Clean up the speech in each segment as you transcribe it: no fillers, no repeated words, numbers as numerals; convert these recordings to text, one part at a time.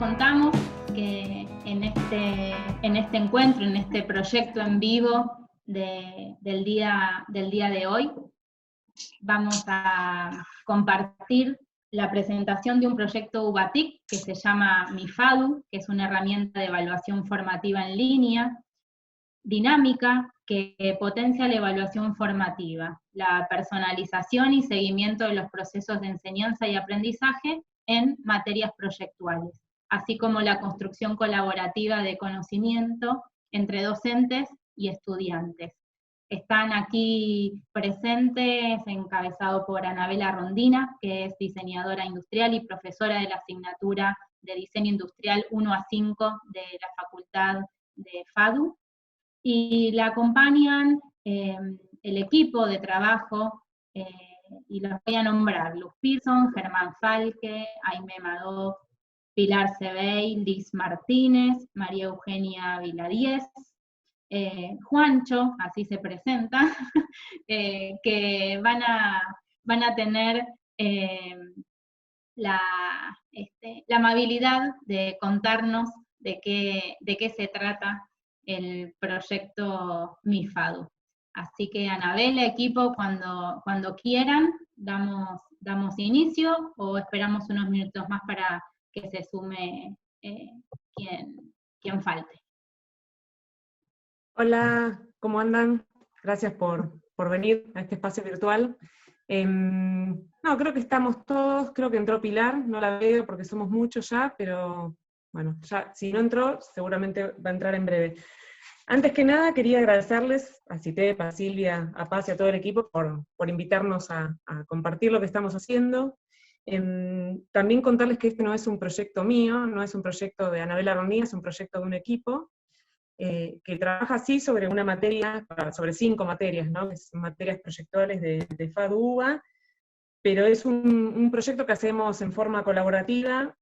contamos que en este encuentro, en este proyecto en vivo del día de hoy, vamos a compartir la presentación de un proyecto UBATIC que se llama MIFADU, que es una herramienta de evaluación formativa en línea, dinámica, que potencia la evaluación formativa, la personalización y seguimiento de los procesos de enseñanza y aprendizaje en materias proyectuales, así como la construcción colaborativa de conocimiento entre docentes y estudiantes. Están aquí presentes, encabezado por Anabela Rondina, que es diseñadora industrial y profesora de la asignatura de Diseño Industrial 1 a 5 de la Facultad de FADU, y la acompañan el equipo de trabajo, y los voy a nombrar: Luz Pearson, Germán Falque, Aimé Madoff, Pilar Cebey, Liz Martínez, María Eugenia Viladiez, Juancho, así se presenta, que van a tener la amabilidad de contarnos de qué se trata el proyecto MIFADU. Así que Anabela, equipo, cuando quieran, damos inicio, o esperamos unos minutos más para que se sume quien falte. Hola, ¿cómo andan? Gracias por venir a este espacio virtual. No, creo que estamos todos, creo que entró Pilar, no la veo porque somos muchos ya, pero bueno, ya si no entró, seguramente va a entrar en breve. Antes que nada, quería agradecerles a CITEP, a Silvia, a Paz y a todo el equipo por invitarnos a compartir lo que estamos haciendo. También contarles que este no es un proyecto mío, no es un proyecto de Anabela Rondina, es un proyecto de un equipo que trabaja así sobre una materia, sobre 5 materias, ¿no? Que son materias proyectuales de FADU-UBA, pero es un proyecto que hacemos en forma colaborativa,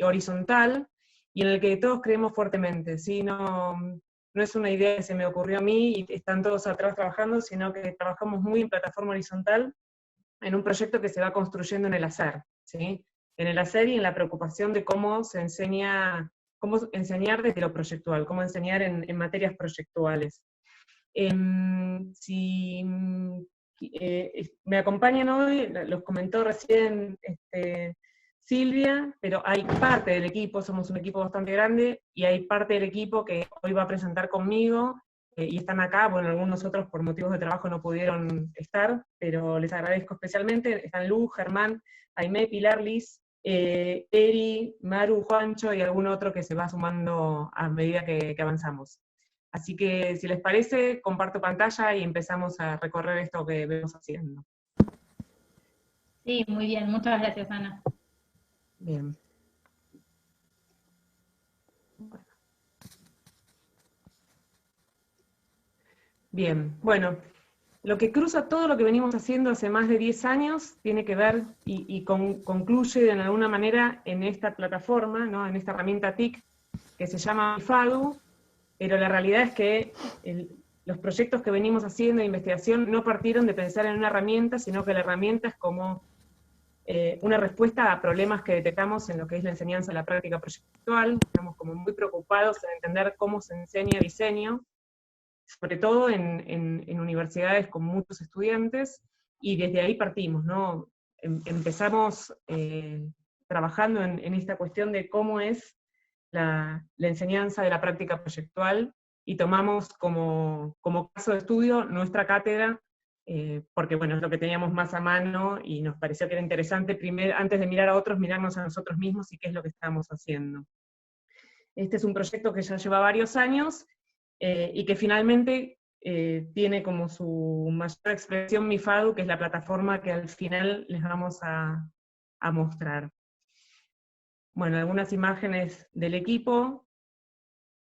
horizontal, y en el que todos creemos fuertemente, ¿sí? No es una idea que se me ocurrió a mí y están todos atrás trabajando, sino que trabajamos muy en plataforma horizontal, en un proyecto que se va construyendo en el hacer, ¿sí? En el hacer y en la preocupación de cómo se enseña, cómo enseñar desde lo proyectual, cómo enseñar en materias proyectuales. Me acompañan hoy, los comentó recién Silvia, pero hay parte del equipo, somos un equipo bastante grande, y hay parte del equipo que hoy va a presentar conmigo, y están acá. Bueno, algunos otros por motivos de trabajo no pudieron estar, pero les agradezco especialmente. Están Luz, Germán, Aimé, Pilar, Liz, Eri, Maru, Juancho y algún otro que se va sumando a medida que avanzamos. Así que, si les parece, comparto pantalla y empezamos a recorrer esto que vemos haciendo. Sí, muy bien, muchas gracias, Ana. Bien. Bien, bueno, lo que cruza todo lo que venimos haciendo hace más de 10 años tiene que ver y concluye de alguna manera en esta plataforma, ¿no? En esta herramienta TIC que se llama FADU, pero la realidad es que los proyectos que venimos haciendo de investigación no partieron de pensar en una herramienta, sino que la herramienta es como una respuesta a problemas que detectamos en lo que es la enseñanza, la práctica proyectual. Estamos como muy preocupados en entender cómo se enseña diseño, sobre todo en universidades con muchos estudiantes, y desde ahí partimos, ¿no? Empezamos trabajando en esta cuestión de cómo es la enseñanza de la práctica proyectual, y tomamos como caso de estudio nuestra cátedra, porque bueno, es lo que teníamos más a mano, y nos pareció que era interesante, primero, antes de mirar a otros, mirarnos a nosotros mismos y qué es lo que estamos haciendo. Este es un proyecto que ya lleva varios años, y que finalmente tiene como su mayor expresión MIFADU, que es la plataforma que al final les vamos a mostrar. Bueno, algunas imágenes del equipo,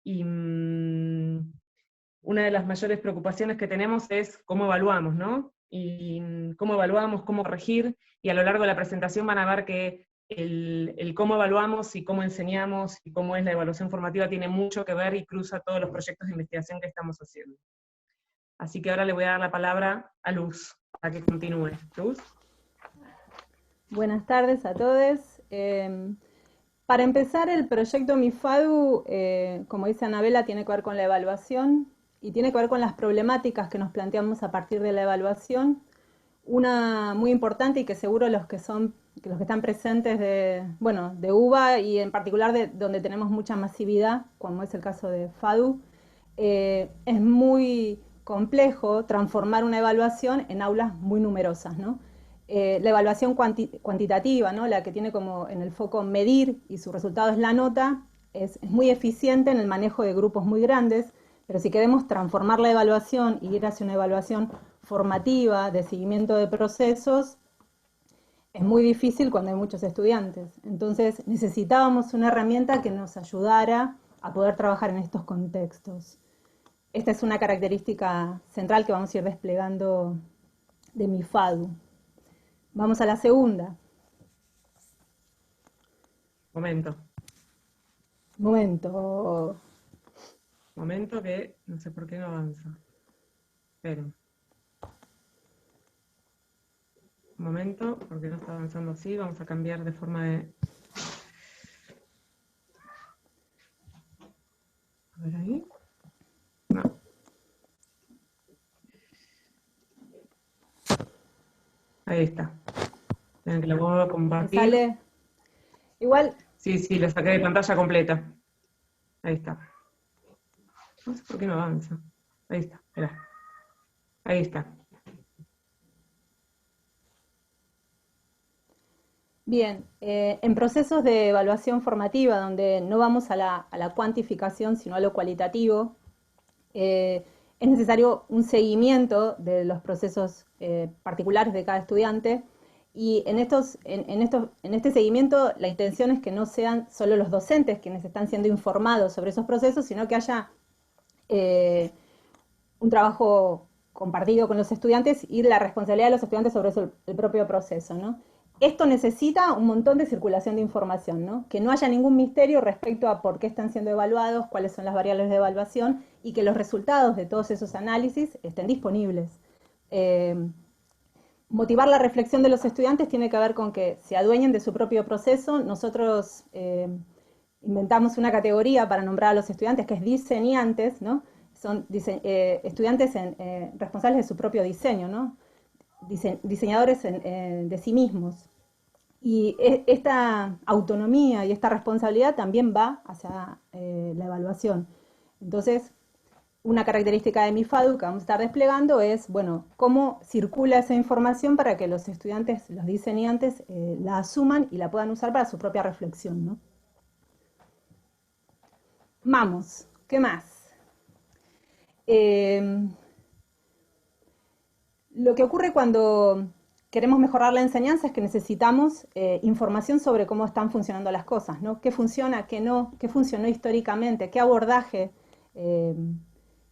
y una de las mayores preocupaciones que tenemos es cómo evaluamos, ¿no? Y cómo evaluamos, cómo corregir, y a lo largo de la presentación van a ver que el cómo evaluamos y cómo enseñamos y cómo es la evaluación formativa tiene mucho que ver y cruza todos los proyectos de investigación que estamos haciendo. Así que ahora le voy a dar la palabra a Luz, para que continúe. Luz. Buenas tardes a todos. Para empezar, el proyecto MIFADU, como dice Anabela, tiene que ver con la evaluación y tiene que ver con las problemáticas que nos planteamos a partir de la evaluación. Una muy importante y que seguro los que están presentes de UBA y en particular de donde tenemos mucha masividad, como es el caso de FADU, es muy complejo transformar una evaluación en aulas muy numerosas, ¿no? La evaluación cuantitativa, ¿no? La que tiene como en el foco medir y su resultado es la nota, es muy eficiente en el manejo de grupos muy grandes, pero si queremos transformar la evaluación y ir hacia una evaluación formativa, de seguimiento de procesos, es muy difícil cuando hay muchos estudiantes. Entonces necesitábamos una herramienta que nos ayudara a poder trabajar en estos contextos. Esta es una característica central que vamos a ir desplegando de MIFADU. Vamos a la segunda. Momento. Momento que no sé por qué no avanza. Esperen. Un momento, porque no está avanzando así. Vamos a cambiar de forma de... A ver ahí. No. Ahí está. Tienen que lo vuelvo a compartir. ¿Sale? Igual. Sí, lo saqué de pantalla completa. Ahí está. No sé por qué no avanza. Ahí está, espera. Ahí está. Bien, en procesos de evaluación formativa, donde no vamos a la cuantificación, sino a lo cualitativo, es necesario un seguimiento de los procesos particulares de cada estudiante, y en este seguimiento la intención es que no sean solo los docentes quienes están siendo informados sobre esos procesos, sino que haya un trabajo compartido con los estudiantes y la responsabilidad de los estudiantes sobre el propio proceso, ¿no? Esto necesita un montón de circulación de información, ¿no? Que no haya ningún misterio respecto a por qué están siendo evaluados, cuáles son las variables de evaluación y que los resultados de todos esos análisis estén disponibles. Motivar la reflexión de los estudiantes tiene que ver con que se adueñen de su propio proceso. Nosotros inventamos una categoría para nombrar a los estudiantes que es diseñantes, ¿no? Son estudiantes responsables de su propio diseño, ¿no? Diseñadores de sí mismos. Y esta autonomía y esta responsabilidad también va hacia la evaluación. Entonces, una característica de MIFADU que vamos a estar desplegando es, bueno, cómo circula esa información para que los estudiantes, los diseñantes, la asuman y la puedan usar para su propia reflexión, ¿no? Vamos, ¿qué más? Lo que ocurre cuando queremos mejorar la enseñanza es que necesitamos información sobre cómo están funcionando las cosas, ¿no? ¿Qué funciona, qué no, qué funcionó históricamente, qué abordaje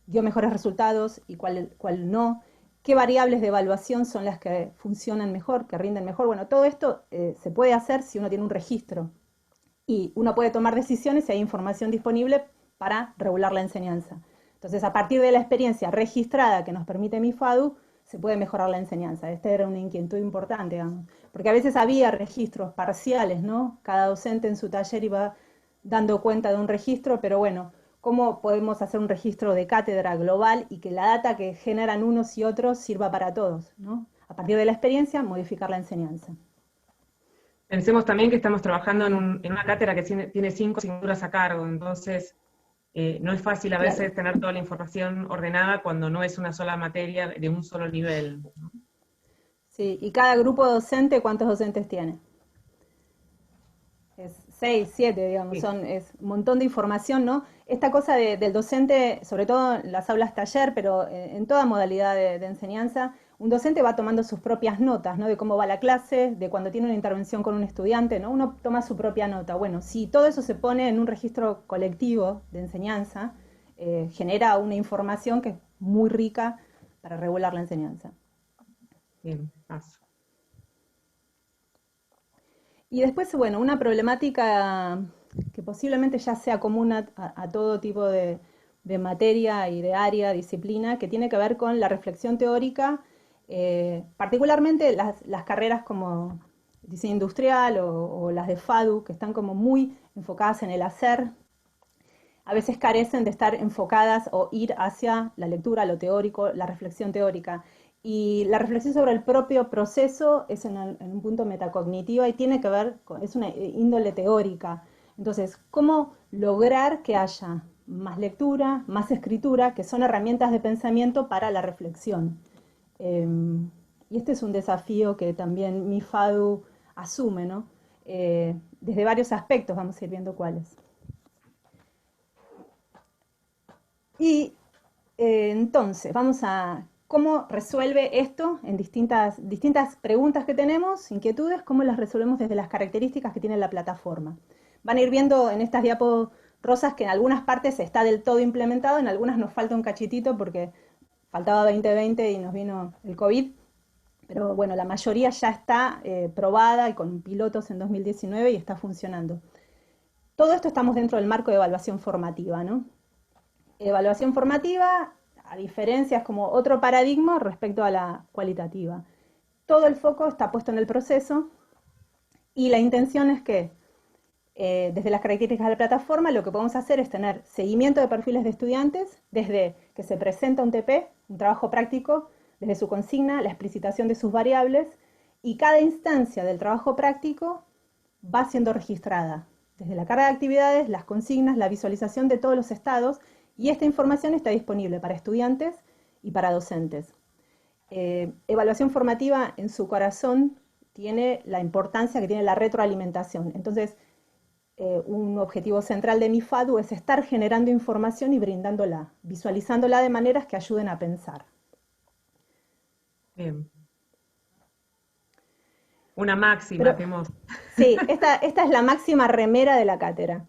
dio mejores resultados y cuál no, qué variables de evaluación son las que funcionan mejor, que rinden mejor? Bueno, todo esto se puede hacer si uno tiene un registro y uno puede tomar decisiones si hay información disponible para regular la enseñanza. Entonces, a partir de la experiencia registrada que nos permite MIFADU, se puede mejorar la enseñanza. Esta era una inquietud importante, digamos, porque a veces había registros parciales, ¿no? Cada docente en su taller iba dando cuenta de un registro, pero bueno, ¿cómo podemos hacer un registro de cátedra global y que la data que generan unos y otros sirva para todos, ¿no? A partir de la experiencia, modificar la enseñanza. Pensemos también que estamos trabajando en una cátedra que tiene 5 asignaturas a cargo, entonces no es fácil a veces tener toda la información ordenada cuando no es una sola materia de un solo nivel. Sí, y cada grupo docente, ¿cuántos docentes tiene? Es 6, 7, digamos, Sí. es un montón de información, ¿no? Esta cosa del docente, sobre todo en las aulas taller, pero en toda modalidad de enseñanza, un docente va tomando sus propias notas, ¿no? De cómo va la clase, de cuando tiene una intervención con un estudiante, ¿no? Uno toma su propia nota. Bueno, si todo eso se pone en un registro colectivo de enseñanza, genera una información que es muy rica para regular la enseñanza. Bien, paso. Y después, bueno, una problemática que posiblemente ya sea común a todo tipo de materia y de área, disciplina, que tiene que ver con la reflexión teórica, particularmente las carreras como diseño industrial o las de FADU, que están como muy enfocadas en el hacer, a veces carecen de estar enfocadas o ir hacia la lectura, lo teórico, la reflexión teórica. Y la reflexión sobre el propio proceso es en un punto metacognitiva y tiene que ver con, es una índole teórica. Entonces, ¿cómo lograr que haya más lectura, más escritura, que son herramientas de pensamiento para la reflexión? Y este es un desafío que también mi FADU asume, ¿no? Desde varios aspectos, vamos a ir viendo cuáles. Y entonces, vamos a cómo resuelve esto en distintas preguntas que tenemos, inquietudes, cómo las resolvemos desde las características que tiene la plataforma. Van a ir viendo en estas diapos rosas que en algunas partes está del todo implementado, en algunas nos falta un cachitito porque faltaba 2020 y nos vino el COVID, pero bueno, la mayoría ya está probada y con pilotos en 2019 y está funcionando. Todo esto estamos dentro del marco de evaluación formativa, ¿no? Evaluación formativa, a diferencia, es como otro paradigma respecto a la cualitativa. Todo el foco está puesto en el proceso y la intención es que desde las características de la plataforma lo que podemos hacer es tener seguimiento de perfiles de estudiantes desde que se presenta un TP, un trabajo práctico, desde su consigna, la explicitación de sus variables, y cada instancia del trabajo práctico va siendo registrada, desde la carga de actividades, las consignas, la visualización de todos los estados, y esta información está disponible para estudiantes y para docentes. Evaluación formativa en su corazón tiene la importancia que tiene la retroalimentación. Entonces, un objetivo central de mi FADU es estar generando información y brindándola, visualizándola de maneras que ayuden a pensar. Bien. Una máxima que hemos... Sí, esta es la máxima remera de la cátedra.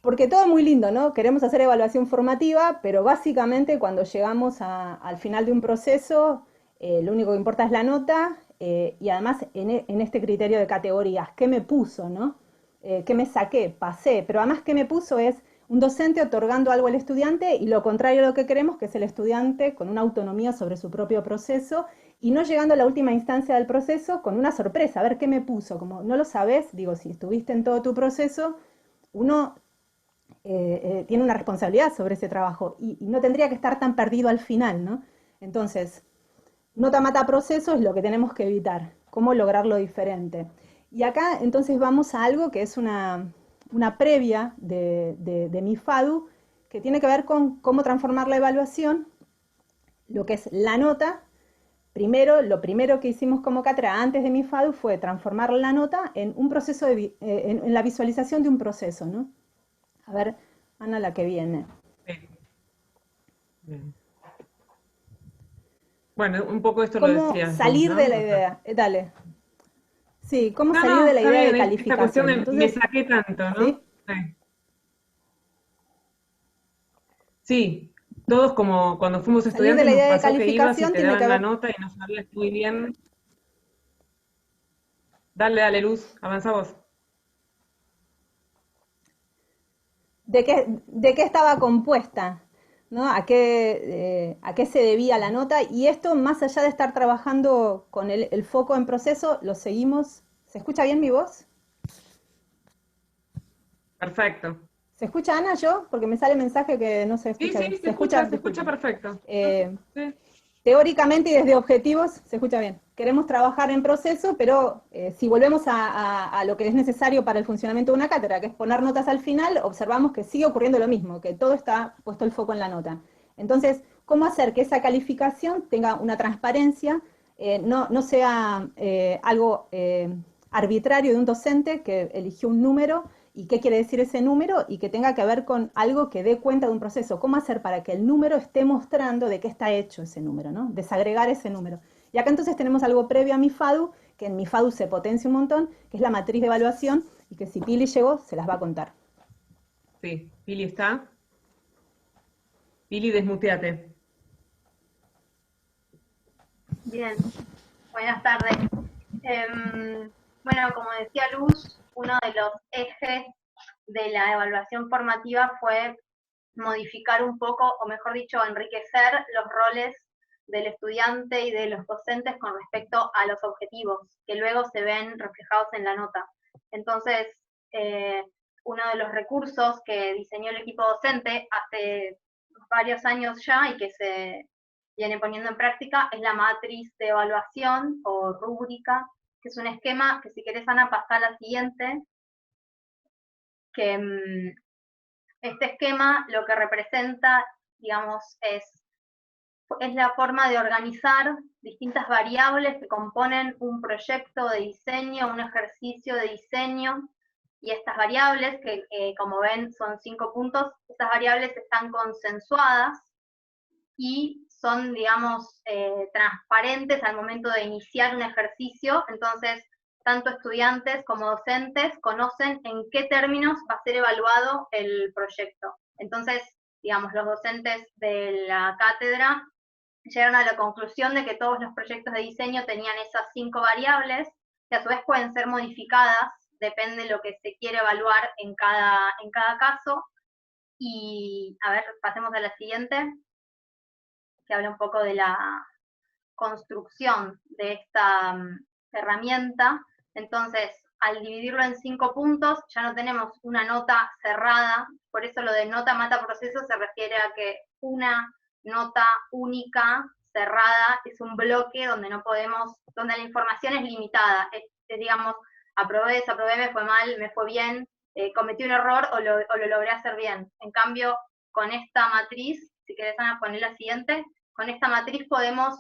Porque todo muy lindo, ¿no? Queremos hacer evaluación formativa, pero básicamente cuando llegamos al final de un proceso, lo único que importa es la nota, y además en este criterio de categorías, ¿qué me puso, no? ¿Qué me saqué? Pasé, pero además ¿qué me puso? Es un docente otorgando algo al estudiante y lo contrario a lo que queremos, que es el estudiante con una autonomía sobre su propio proceso y no llegando a la última instancia del proceso con una sorpresa, a ver qué me puso, como no lo sabes, digo, si estuviste en todo tu proceso, uno tiene una responsabilidad sobre ese trabajo y no tendría que estar tan perdido al final, ¿no? Entonces, nota mata proceso es lo que tenemos que evitar, cómo lograrlo diferente. Y acá entonces vamos a algo que es una previa de mi FADU, que tiene que ver con cómo transformar la evaluación, lo que es la nota. Primero, lo primero que hicimos como cátedra antes de mi FADU fue transformar la nota en un proceso, en la visualización de un proceso, ¿no? A ver, Ana, la que viene. Bien. Bueno, un poco esto lo ¿Cómo decías salir vos, ¿no? de la idea? Dale. Sí, ¿cómo No, salir no, de la está idea de bien, esta cuestión calificación? de me Entonces, saqué tanto, ¿no? ¿sí? Sí. Sí, todos como cuando fuimos Salir de estudiantes la nos idea de pasó que ibas y calificación te tiene que daban la ver. nota y no sabías muy bien. Dale, dale, Luz, avanza vos. De qué estaba compuesta, ¿no? A qué se debía la nota, y esto, más allá de estar trabajando con el foco en proceso, lo seguimos. ¿Se escucha bien mi voz? Perfecto. ¿Se escucha, Ana, yo? Porque me sale mensaje que no se Sí, escucha bien. sí, Se escucha, se escucha perfecto. Sí. Teóricamente y desde objetivos se escucha bien. Queremos trabajar en proceso, pero si volvemos a lo que es necesario para el funcionamiento de una cátedra, que es poner notas al final, observamos que sigue ocurriendo lo mismo, que todo está puesto el foco en la nota. Entonces, ¿cómo hacer que esa calificación tenga una transparencia, no sea algo arbitrario de un docente que eligió un número y qué quiere decir ese número y que tenga que ver con algo que dé cuenta de un proceso? ¿Cómo hacer para que el número esté mostrando de qué está hecho ese número, ¿no? Desagregar ese número. Y acá entonces tenemos algo previo a mi FADU, que en mi FADU se potencia un montón, que es la matriz de evaluación, y que si Pili llegó, se las va a contar. Sí, Pili está. Pili, desmuteate. Bien, buenas tardes. Bueno, como decía Luz, uno de los ejes de la evaluación formativa fue modificar un poco, o mejor dicho, enriquecer los roles del estudiante y de los docentes con respecto a los objetivos, que luego se ven reflejados en la nota. Entonces, uno de los recursos que diseñó el equipo docente hace varios años ya y que se viene poniendo en práctica es la matriz de evaluación o rúbrica, que es un esquema que, si querés, Ana, pasá a la siguiente, que este esquema lo que representa, digamos, es la forma de organizar distintas variables que componen un proyecto de diseño, un ejercicio de diseño, y estas variables, que como ven son 5 puntos, estas variables están consensuadas y son, digamos, transparentes al momento de iniciar un ejercicio. Entonces, tanto estudiantes como docentes conocen en qué términos va a ser evaluado el proyecto. Entonces, digamos, los docentes de la cátedra llegaron a la conclusión de que todos los proyectos de diseño tenían esas 5 variables, que a su vez pueden ser modificadas, depende de lo que se quiere evaluar en cada caso. Y, a ver, pasemos a la siguiente, que habla un poco de la construcción de esta herramienta. Entonces, al dividirlo en 5 puntos, ya no tenemos una nota cerrada, por eso lo de nota mata proceso se refiere a que una nota única, cerrada, es un bloque donde no podemos, donde la información es limitada, es digamos, aprobé, desaprobé, me fue mal, me fue bien, cometí un error o lo logré hacer bien. En cambio, con esta matriz, si querés, Ana, poner la siguiente, con esta matriz podemos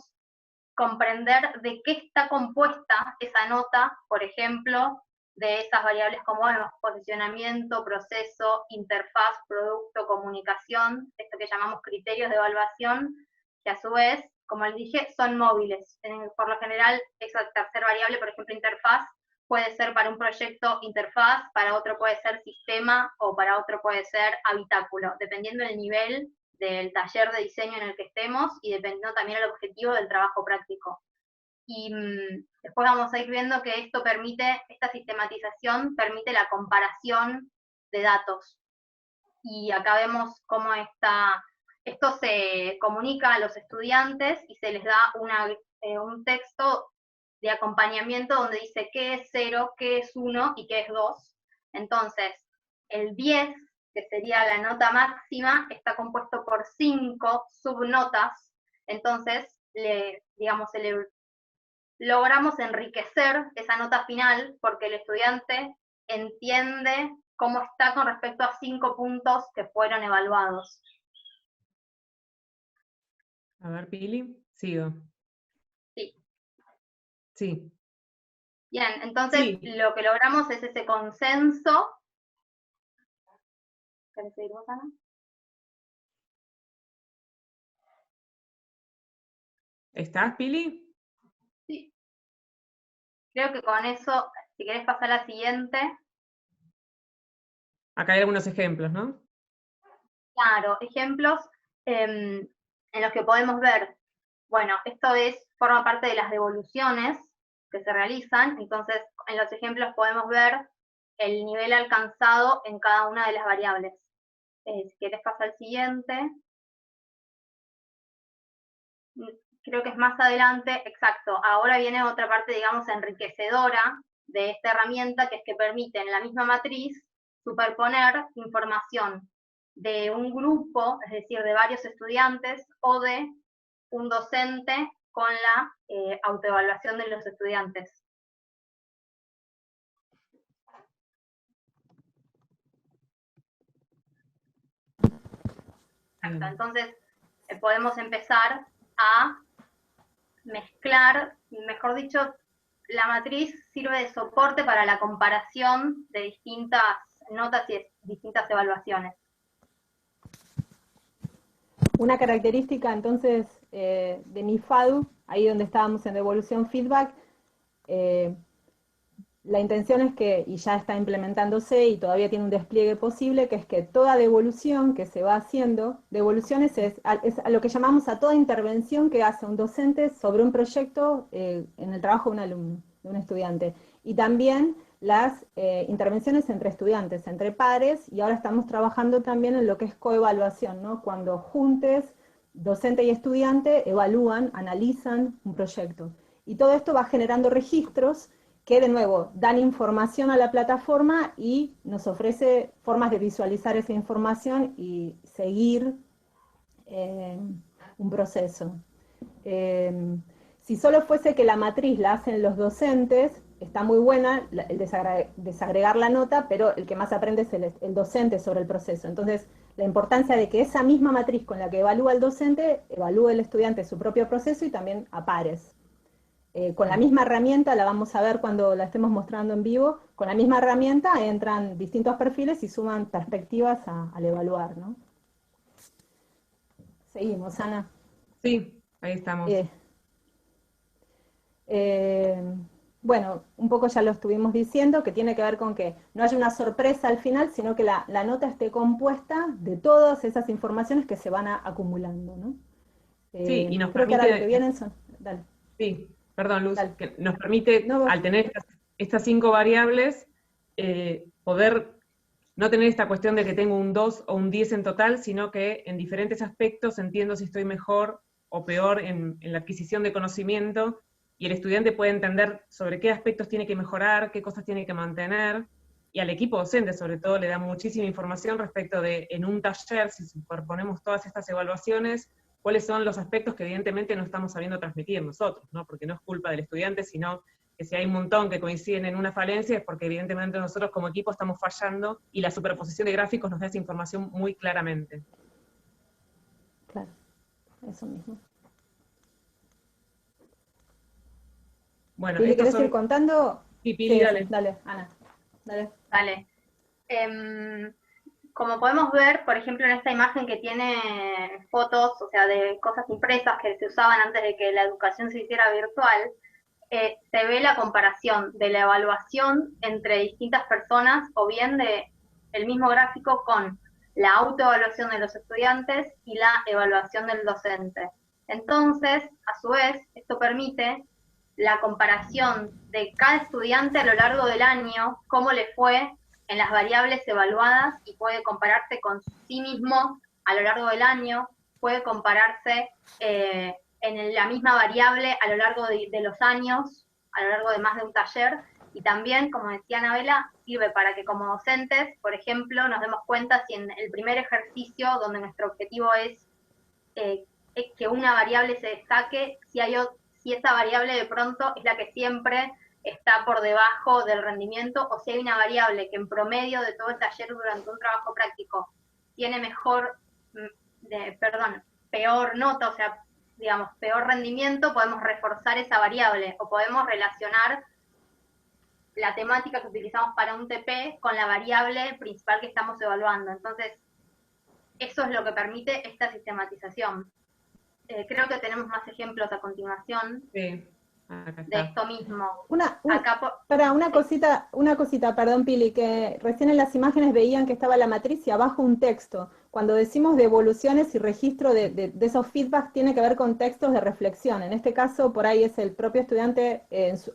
comprender de qué está compuesta esa nota, por ejemplo, de esas variables como posicionamiento, proceso, interfaz, producto, comunicación, esto que llamamos criterios de evaluación, que a su vez, como les dije, son móviles. Por lo general, esa tercera variable, por ejemplo, interfaz, puede ser para un proyecto interfaz, para otro puede ser sistema, o para otro puede ser habitáculo, dependiendo del nivel del taller de diseño en el que estemos y dependiendo también del objetivo del trabajo práctico. Y después vamos a ir viendo que esto permite, esta sistematización permite la comparación de datos. Y acá vemos cómo esto se comunica a los estudiantes y se les da un texto de acompañamiento donde dice qué es 0, qué es 1 y qué es 2. Entonces, el 10, que sería la nota máxima, está compuesto por 5 subnotas. Entonces, logramos enriquecer esa nota final porque el estudiante entiende cómo está con respecto a 5 puntos que fueron evaluados. A ver, Pili, sigo. Sí. Sí. Bien, entonces Sí. lo que logramos es ese consenso. ¿Querés seguir vos, Ana? ¿Estás, Pili? Sí. Creo que con eso, si querés pasar a la siguiente. Acá hay algunos ejemplos, ¿no? Claro, ejemplos en los que podemos ver, bueno, esto forma parte de las devoluciones que se realizan, entonces en los ejemplos podemos ver el nivel alcanzado en cada una de las variables. Si quieres pasar al siguiente. Creo que es más adelante, exacto, ahora viene otra parte, digamos, enriquecedora de esta herramienta, que es que permite en la misma matriz superponer información de un grupo, es decir, de varios estudiantes, o de un docente con la autoevaluación de los estudiantes. Exacto, entonces podemos empezar a mezclar, mejor dicho, la matriz sirve de soporte para la comparación de distintas notas y distintas evaluaciones. Una característica entonces de mi FADU, ahí donde estábamos en devolución feedback, la intención es que, y ya está implementándose y todavía tiene un despliegue posible, que es que toda devolución que se va haciendo, devoluciones es a lo que llamamos a toda intervención que hace un docente sobre un proyecto en el trabajo de un alumno, de un estudiante. Y también las intervenciones entre estudiantes, entre pares, y ahora estamos trabajando también en lo que es coevaluación, ¿no? Cuando juntes docente y estudiante evalúan, analizan un proyecto. Y todo esto va generando registros que, de nuevo, dan información a la plataforma y nos ofrece formas de visualizar esa información y seguir un proceso. Si solo fuese que la matriz la hacen los docentes, está muy buena el desagregar la nota, pero el que más aprende es el docente sobre el proceso. Entonces, la importancia de que esa misma matriz con la que evalúa el docente, evalúe el estudiante su propio proceso y también a pares. Con la misma herramienta, la vamos a ver cuando la estemos mostrando en vivo, con la misma herramienta entran distintos perfiles y suman perspectivas al evaluar, ¿no? Seguimos, Ana. Sí, ahí estamos. Bueno, un poco ya lo estuvimos diciendo, que tiene que ver con que no haya una sorpresa al final, sino que la nota esté compuesta de todas esas informaciones que se van acumulando, ¿no? Sí, y nos creo permite... que ahora lo que vienen son... Dale. Sí, perdón, Luz, Dale. que nos permite, No, al tener estas 5 variables, poder no tener esta cuestión de que tengo un 2 o un 10 en total, sino que en diferentes aspectos entiendo si estoy mejor o peor en la adquisición de conocimiento, y el estudiante puede entender sobre qué aspectos tiene que mejorar, qué cosas tiene que mantener, y al equipo docente sobre todo le da muchísima información respecto de, en un taller, si superponemos todas estas evaluaciones, cuáles son los aspectos que evidentemente no estamos sabiendo transmitir nosotros, ¿no? Porque no es culpa del estudiante, sino que si hay un montón que coinciden en una falencia es porque evidentemente nosotros como equipo estamos fallando, y la superposición de gráficos nos da esa información muy claramente. Claro, eso mismo. Bueno, ¿Pili, estos querés son... ir contando? Sí, Pili, dale. Dale, Ana. Dale. Dale. Como podemos ver, por ejemplo, en esta imagen que tiene fotos, o sea, de cosas impresas que se usaban antes de que la educación se hiciera virtual, se ve la comparación de la evaluación entre distintas personas, o bien de el mismo gráfico con la autoevaluación de los estudiantes y la evaluación del docente. Entonces, a su vez, esto permite la comparación de cada estudiante a lo largo del año, cómo le fue en las variables evaluadas, y puede compararse con sí mismo a lo largo del año, puede compararse en la misma variable a lo largo de los años, a lo largo de más de un taller, y también, como decía Anabela, sirve para que como docentes, por ejemplo, nos demos cuenta si en el primer ejercicio, donde nuestro objetivo es que una variable se destaque, si esa variable de pronto es la que siempre está por debajo del rendimiento, o si hay una variable que en promedio de todo el taller durante un trabajo práctico tiene peor nota, o sea, digamos, peor rendimiento, podemos reforzar esa variable, o podemos relacionar la temática que utilizamos para un TP con la variable principal que estamos evaluando. Entonces, eso es lo que permite esta sistematización. Creo que tenemos más ejemplos a continuación. Sí, acá de está. esto mismo. Una cosita, perdón, Pili, que recién en las imágenes veían que estaba la matriz y abajo un texto. Cuando decimos devoluciones y registro de esos feedbacks, tiene que ver con textos de reflexión. En este caso, por ahí es el propio estudiante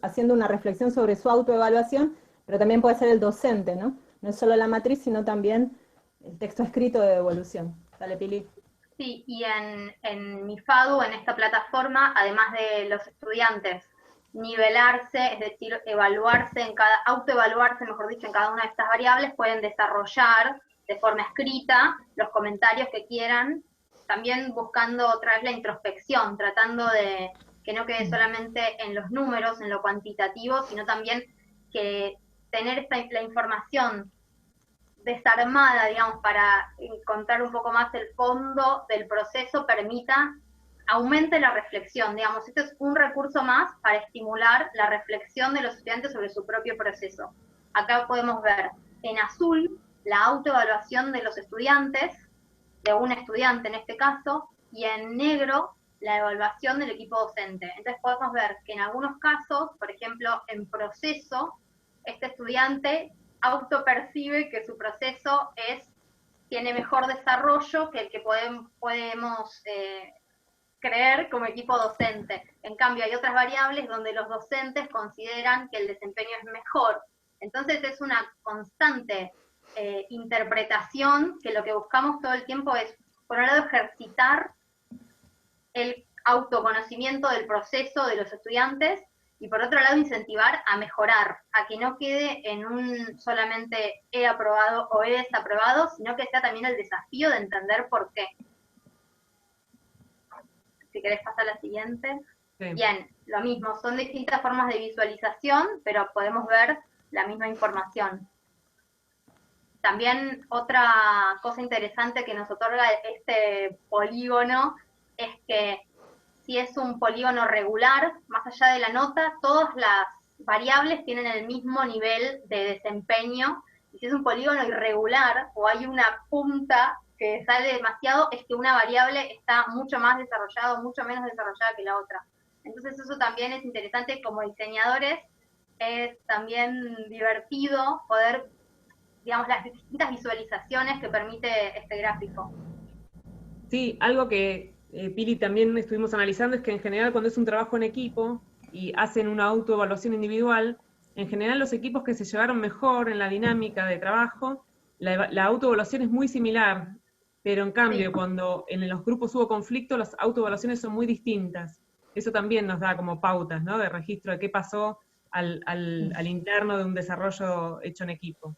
haciendo una reflexión sobre su autoevaluación, pero también puede ser el docente, ¿no? No es solo la matriz, sino también el texto escrito de devolución. Dale, Pili. Sí, y en mi FADU, en esta plataforma, además de los estudiantes nivelarse, es decir, autoevaluarse, mejor dicho, en cada una de estas variables, pueden desarrollar de forma escrita los comentarios que quieran, también buscando otra vez la introspección, tratando de que no quede solamente en los números, en lo cuantitativo, sino también que tener la información desarmada, digamos, para encontrar un poco más el fondo del proceso, aumente la reflexión, digamos. Este es un recurso más para estimular la reflexión de los estudiantes sobre su propio proceso. Acá podemos ver en azul la autoevaluación de los estudiantes, de un estudiante en este caso, y en negro la evaluación del equipo docente. Entonces podemos ver que en algunos casos, por ejemplo, en proceso, este estudiante autopercibe que su proceso tiene mejor desarrollo que el que podemos creer como equipo docente. En cambio, hay otras variables donde los docentes consideran que el desempeño es mejor. Entonces es una constante interpretación, que lo que buscamos todo el tiempo es, por un lado, ejercitar el autoconocimiento del proceso de los estudiantes, y por otro lado incentivar a mejorar, a que no quede en un solamente he aprobado o he desaprobado, sino que sea también el desafío de entender por qué. Si querés pasar a la siguiente. Sí. Bien, lo mismo, son distintas formas de visualización, pero podemos ver la misma información. También otra cosa interesante que nos otorga este polígono es que si es un polígono regular, más allá de la nota, todas las variables tienen el mismo nivel de desempeño, y si es un polígono irregular o hay una punta que sale demasiado, es que una variable está mucho más desarrollada o mucho menos desarrollada que la otra. Entonces eso también es interesante como diseñadores, es también divertido poder, digamos, las distintas visualizaciones que permite este gráfico. Sí, algo que Pili también estuvimos analizando es que en general cuando es un trabajo en equipo y hacen una autoevaluación individual, en general los equipos que se llevaron mejor en la dinámica de trabajo, la autoevaluación es muy similar, pero en cambio sí, cuando en los grupos hubo conflicto, las autoevaluaciones son muy distintas. Eso también nos da como pautas, ¿no?, de registro de qué pasó al interno de un desarrollo hecho en equipo.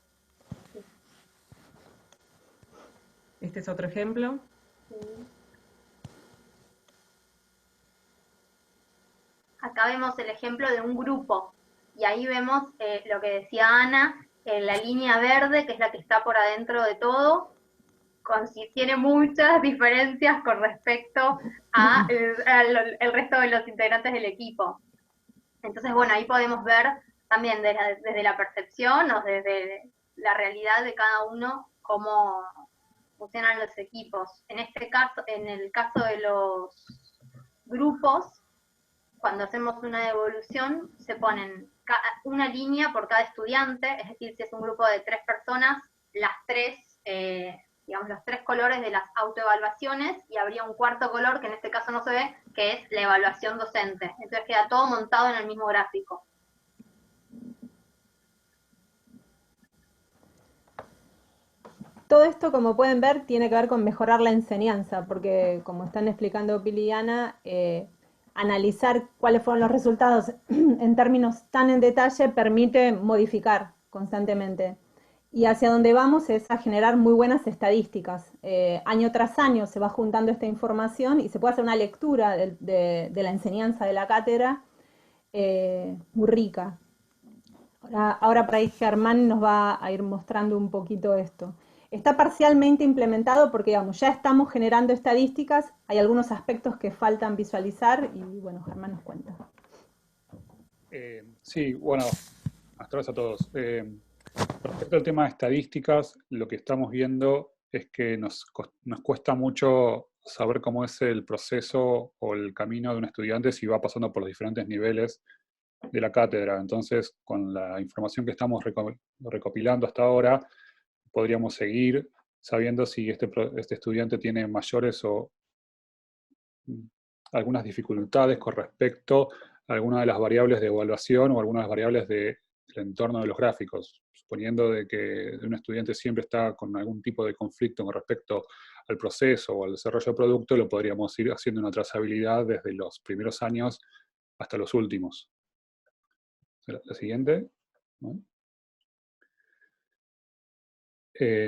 Este es otro ejemplo. Acá vemos el ejemplo de un grupo, y ahí vemos lo que decía Ana, la línea verde, que es la que está por adentro de todo, tiene muchas diferencias con respecto a el resto de los integrantes del equipo. Entonces, bueno, ahí podemos ver también desde la percepción o desde la realidad de cada uno cómo funcionan los equipos. En este caso, en el caso de los grupos, cuando hacemos una devolución, se ponen una línea por cada estudiante, es decir, si es un grupo de 3 personas, las 3, digamos, los 3 colores de las autoevaluaciones, y habría un cuarto color, que en este caso no se ve, que es la evaluación docente. Entonces queda todo montado en el mismo gráfico. Todo esto, como pueden ver, tiene que ver con mejorar la enseñanza, porque como están explicando Pili y Ana, analizar cuáles fueron los resultados en términos tan en detalle permite modificar constantemente. Y hacia donde vamos es a generar muy buenas estadísticas. Año tras año se va juntando esta información y se puede hacer una lectura de la enseñanza de la cátedra muy rica. Ahora por ahí Germán nos va a ir mostrando un poquito esto. Está parcialmente implementado porque, digamos, ya estamos generando estadísticas, hay algunos aspectos que faltan visualizar y, bueno, Germán nos cuenta. Sí, bueno, hasta luego a todos. Respecto al tema de estadísticas, lo que estamos viendo es que nos cuesta mucho saber cómo es el proceso o el camino de un estudiante si va pasando por los diferentes niveles de la cátedra. Entonces, con la información que estamos recopilando hasta ahora, podríamos seguir sabiendo si este estudiante tiene mayores o algunas dificultades con respecto a alguna de las variables de evaluación o algunas variables del entorno de los gráficos. Suponiendo de que un estudiante siempre está con algún tipo de conflicto con respecto al proceso o al desarrollo del producto, lo podríamos ir haciendo una trazabilidad desde los primeros años hasta los últimos. La siguiente, ¿no?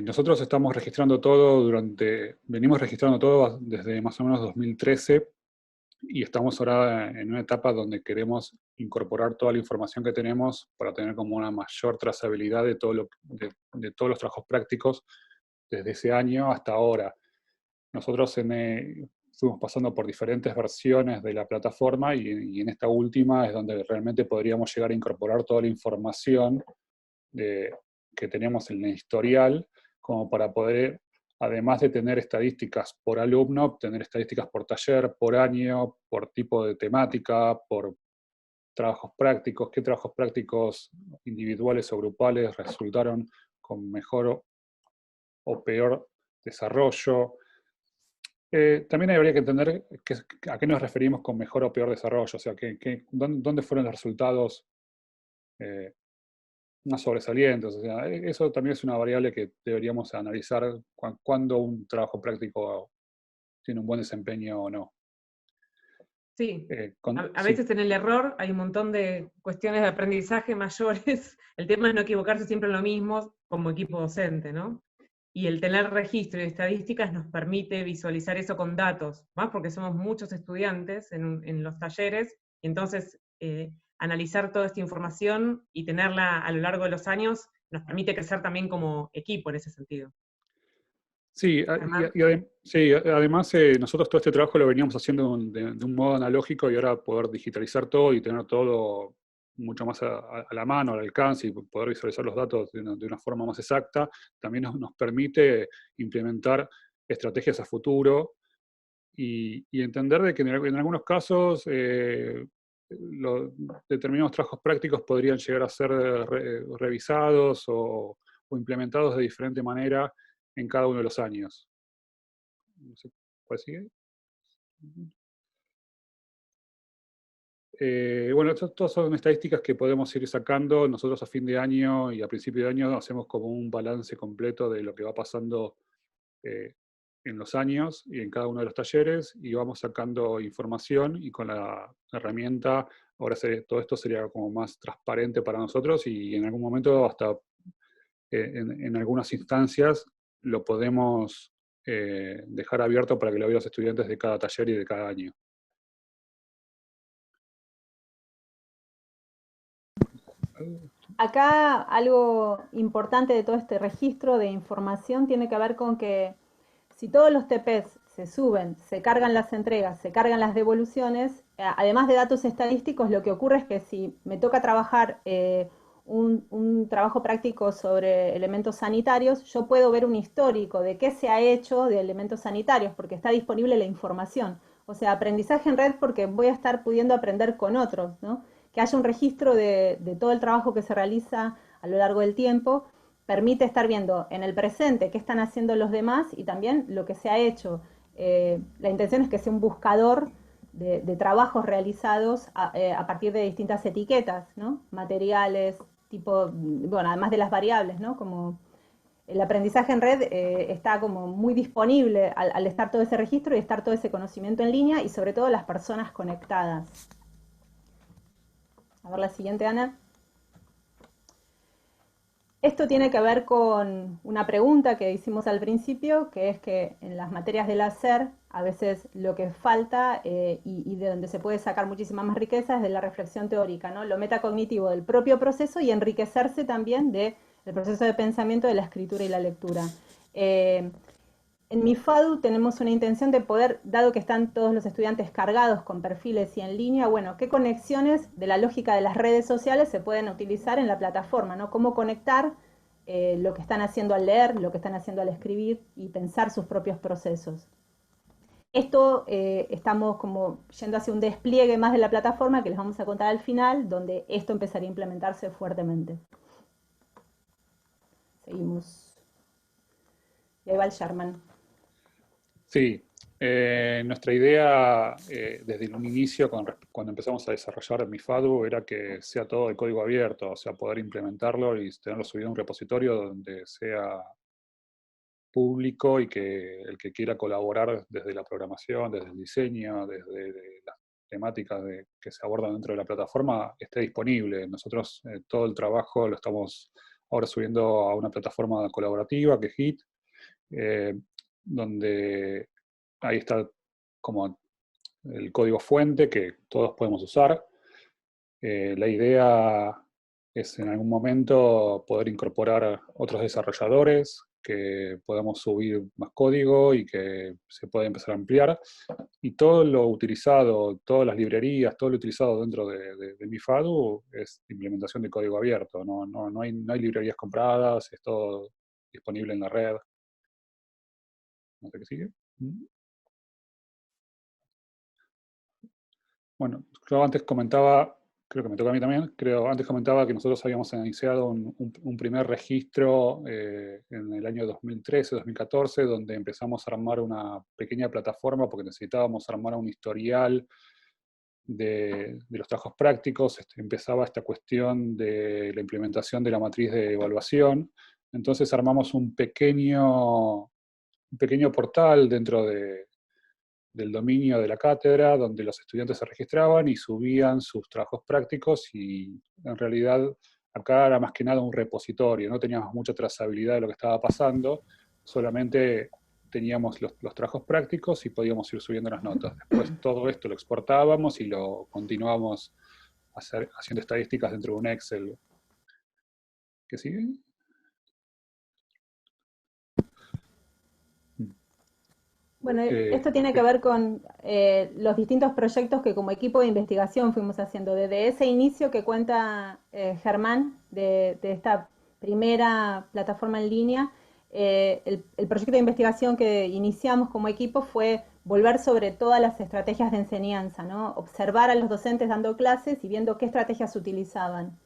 Nosotros estamos registrando todo venimos registrando todo desde más o menos 2013, y estamos ahora en una etapa donde queremos incorporar toda la información que tenemos para tener como una mayor trazabilidad de todos los trabajos prácticos desde ese año hasta ahora. Nosotros fuimos pasando por diferentes versiones de la plataforma, y en esta última es donde realmente podríamos llegar a incorporar toda la información que tenemos en el historial, como para poder, además de tener estadísticas por alumno, tener estadísticas por taller, por año, por tipo de temática, por trabajos prácticos, qué trabajos prácticos individuales o grupales resultaron con mejor o peor desarrollo. También habría que entender a qué nos referimos con mejor o peor desarrollo, o sea, dónde fueron los resultados más sobresalientes. O sea, eso también es una variable que deberíamos analizar cuando un trabajo práctico tiene un buen desempeño o no. Sí, a Sí. veces en el error hay un montón de cuestiones de aprendizaje mayores. El tema es no equivocarse siempre en lo mismo como equipo docente, ¿no? Y el tener registro y estadísticas nos permite visualizar eso con datos, más porque somos muchos estudiantes en los talleres, y entonces analizar toda esta información y tenerla a lo largo de los años nos permite crecer también como equipo en ese sentido. Sí, sí, además nosotros todo este trabajo lo veníamos haciendo de un modo analógico y ahora poder digitalizar todo y tener todo mucho más a la mano, al alcance y poder visualizar los datos de una forma más exacta, también nos permite implementar estrategias a futuro y entender de que en algunos casos determinados trabajos prácticos podrían llegar a ser revisados o implementados de diferente manera en cada uno de los años. No sé, ¿cuál sigue? Bueno, todas son estadísticas que podemos ir sacando. Nosotros a fin de año y a principio de año hacemos como un balance completo de lo que va pasando en los años y en cada uno de los talleres y vamos sacando información y con la herramienta ahora todo esto sería como más transparente para nosotros y en algún momento hasta en algunas instancias lo podemos dejar abierto para que lo vean los estudiantes de cada taller y de cada año. Acá algo importante de todo este registro de información tiene que ver con que si todos los TPs se suben, se cargan las entregas, se cargan las devoluciones, además de datos estadísticos, lo que ocurre es que si me toca trabajar un trabajo práctico sobre elementos sanitarios, yo puedo ver un histórico de qué se ha hecho de elementos sanitarios, porque está disponible la información. O sea, aprendizaje en red porque voy a estar pudiendo aprender con otros, ¿no? Que haya un registro de todo el trabajo que se realiza a lo largo del tiempo, permite estar viendo en el presente qué están haciendo los demás y también lo que se ha hecho. La intención es que sea un buscador de trabajos realizados a partir de distintas etiquetas, ¿no? Materiales, tipo, bueno, además de las variables, ¿no? Como el aprendizaje en red está como muy disponible al estar todo ese registro y estar todo ese conocimiento en línea y sobre todo las personas conectadas. A ver la siguiente, Ana. Esto tiene que ver con una pregunta que hicimos al principio, que es que en las materias del hacer, a veces lo que falta y de donde se puede sacar muchísima más riqueza es de la reflexión teórica, ¿no? Lo metacognitivo del propio proceso y enriquecerse también del proceso de pensamiento de la escritura y la lectura. En mi FADU tenemos una intención de poder, dado que están todos los estudiantes cargados con perfiles y en línea, bueno, qué conexiones de la lógica de las redes sociales se pueden utilizar en la plataforma, ¿no? Cómo conectar lo que están haciendo al leer, lo que están haciendo al escribir y pensar sus propios procesos. Esto estamos como yendo hacia un despliegue más de la plataforma que les vamos a contar al final, donde esto empezaría a implementarse fuertemente. Seguimos. Y ahí va el Sherman. Sí, nuestra idea desde un inicio, cuando empezamos a desarrollar mi FADU, era que sea todo de código abierto, o sea, poder implementarlo y tenerlo subido a un repositorio donde sea público y que el que quiera colaborar desde la programación, desde el diseño, desde las temáticas que se abordan dentro de la plataforma, esté disponible. Nosotros todo el trabajo lo estamos ahora subiendo a una plataforma colaborativa que es Git, donde ahí está como el código fuente que todos podemos usar. La idea es en algún momento poder incorporar otros desarrolladores, que podamos subir más código y que se pueda empezar a ampliar. Y todo lo utilizado, todas las librerías, todo lo utilizado dentro de mi FADU es implementación de código abierto. No hay librerías compradas, es todo disponible en la red. No sé qué sigue. Bueno, yo antes comentaba, creo que me toca a mí también, antes comentaba que nosotros habíamos iniciado un primer registro en el año 2013-2014, donde empezamos a armar una pequeña plataforma porque necesitábamos armar un historial de los trabajos prácticos. Empezaba esta cuestión de la implementación de la matriz de evaluación. Entonces armamos un pequeño portal dentro de del dominio de la cátedra, donde los estudiantes se registraban y subían sus trabajos prácticos, y en realidad acá era más que nada un repositorio, no teníamos mucha trazabilidad de lo que estaba pasando, solamente teníamos los trabajos prácticos y podíamos ir subiendo las notas. Después todo esto lo exportábamos y lo continuábamos haciendo estadísticas dentro de un Excel. ¿Qué sigue? Bueno, esto tiene que ver con los distintos proyectos que como equipo de investigación fuimos haciendo. Desde ese inicio que cuenta Germán, de esta primera plataforma en línea, el proyecto de investigación que iniciamos como equipo fue volver sobre todas las estrategias de enseñanza, ¿no? Observar a los docentes dando clases y viendo qué estrategias utilizaban.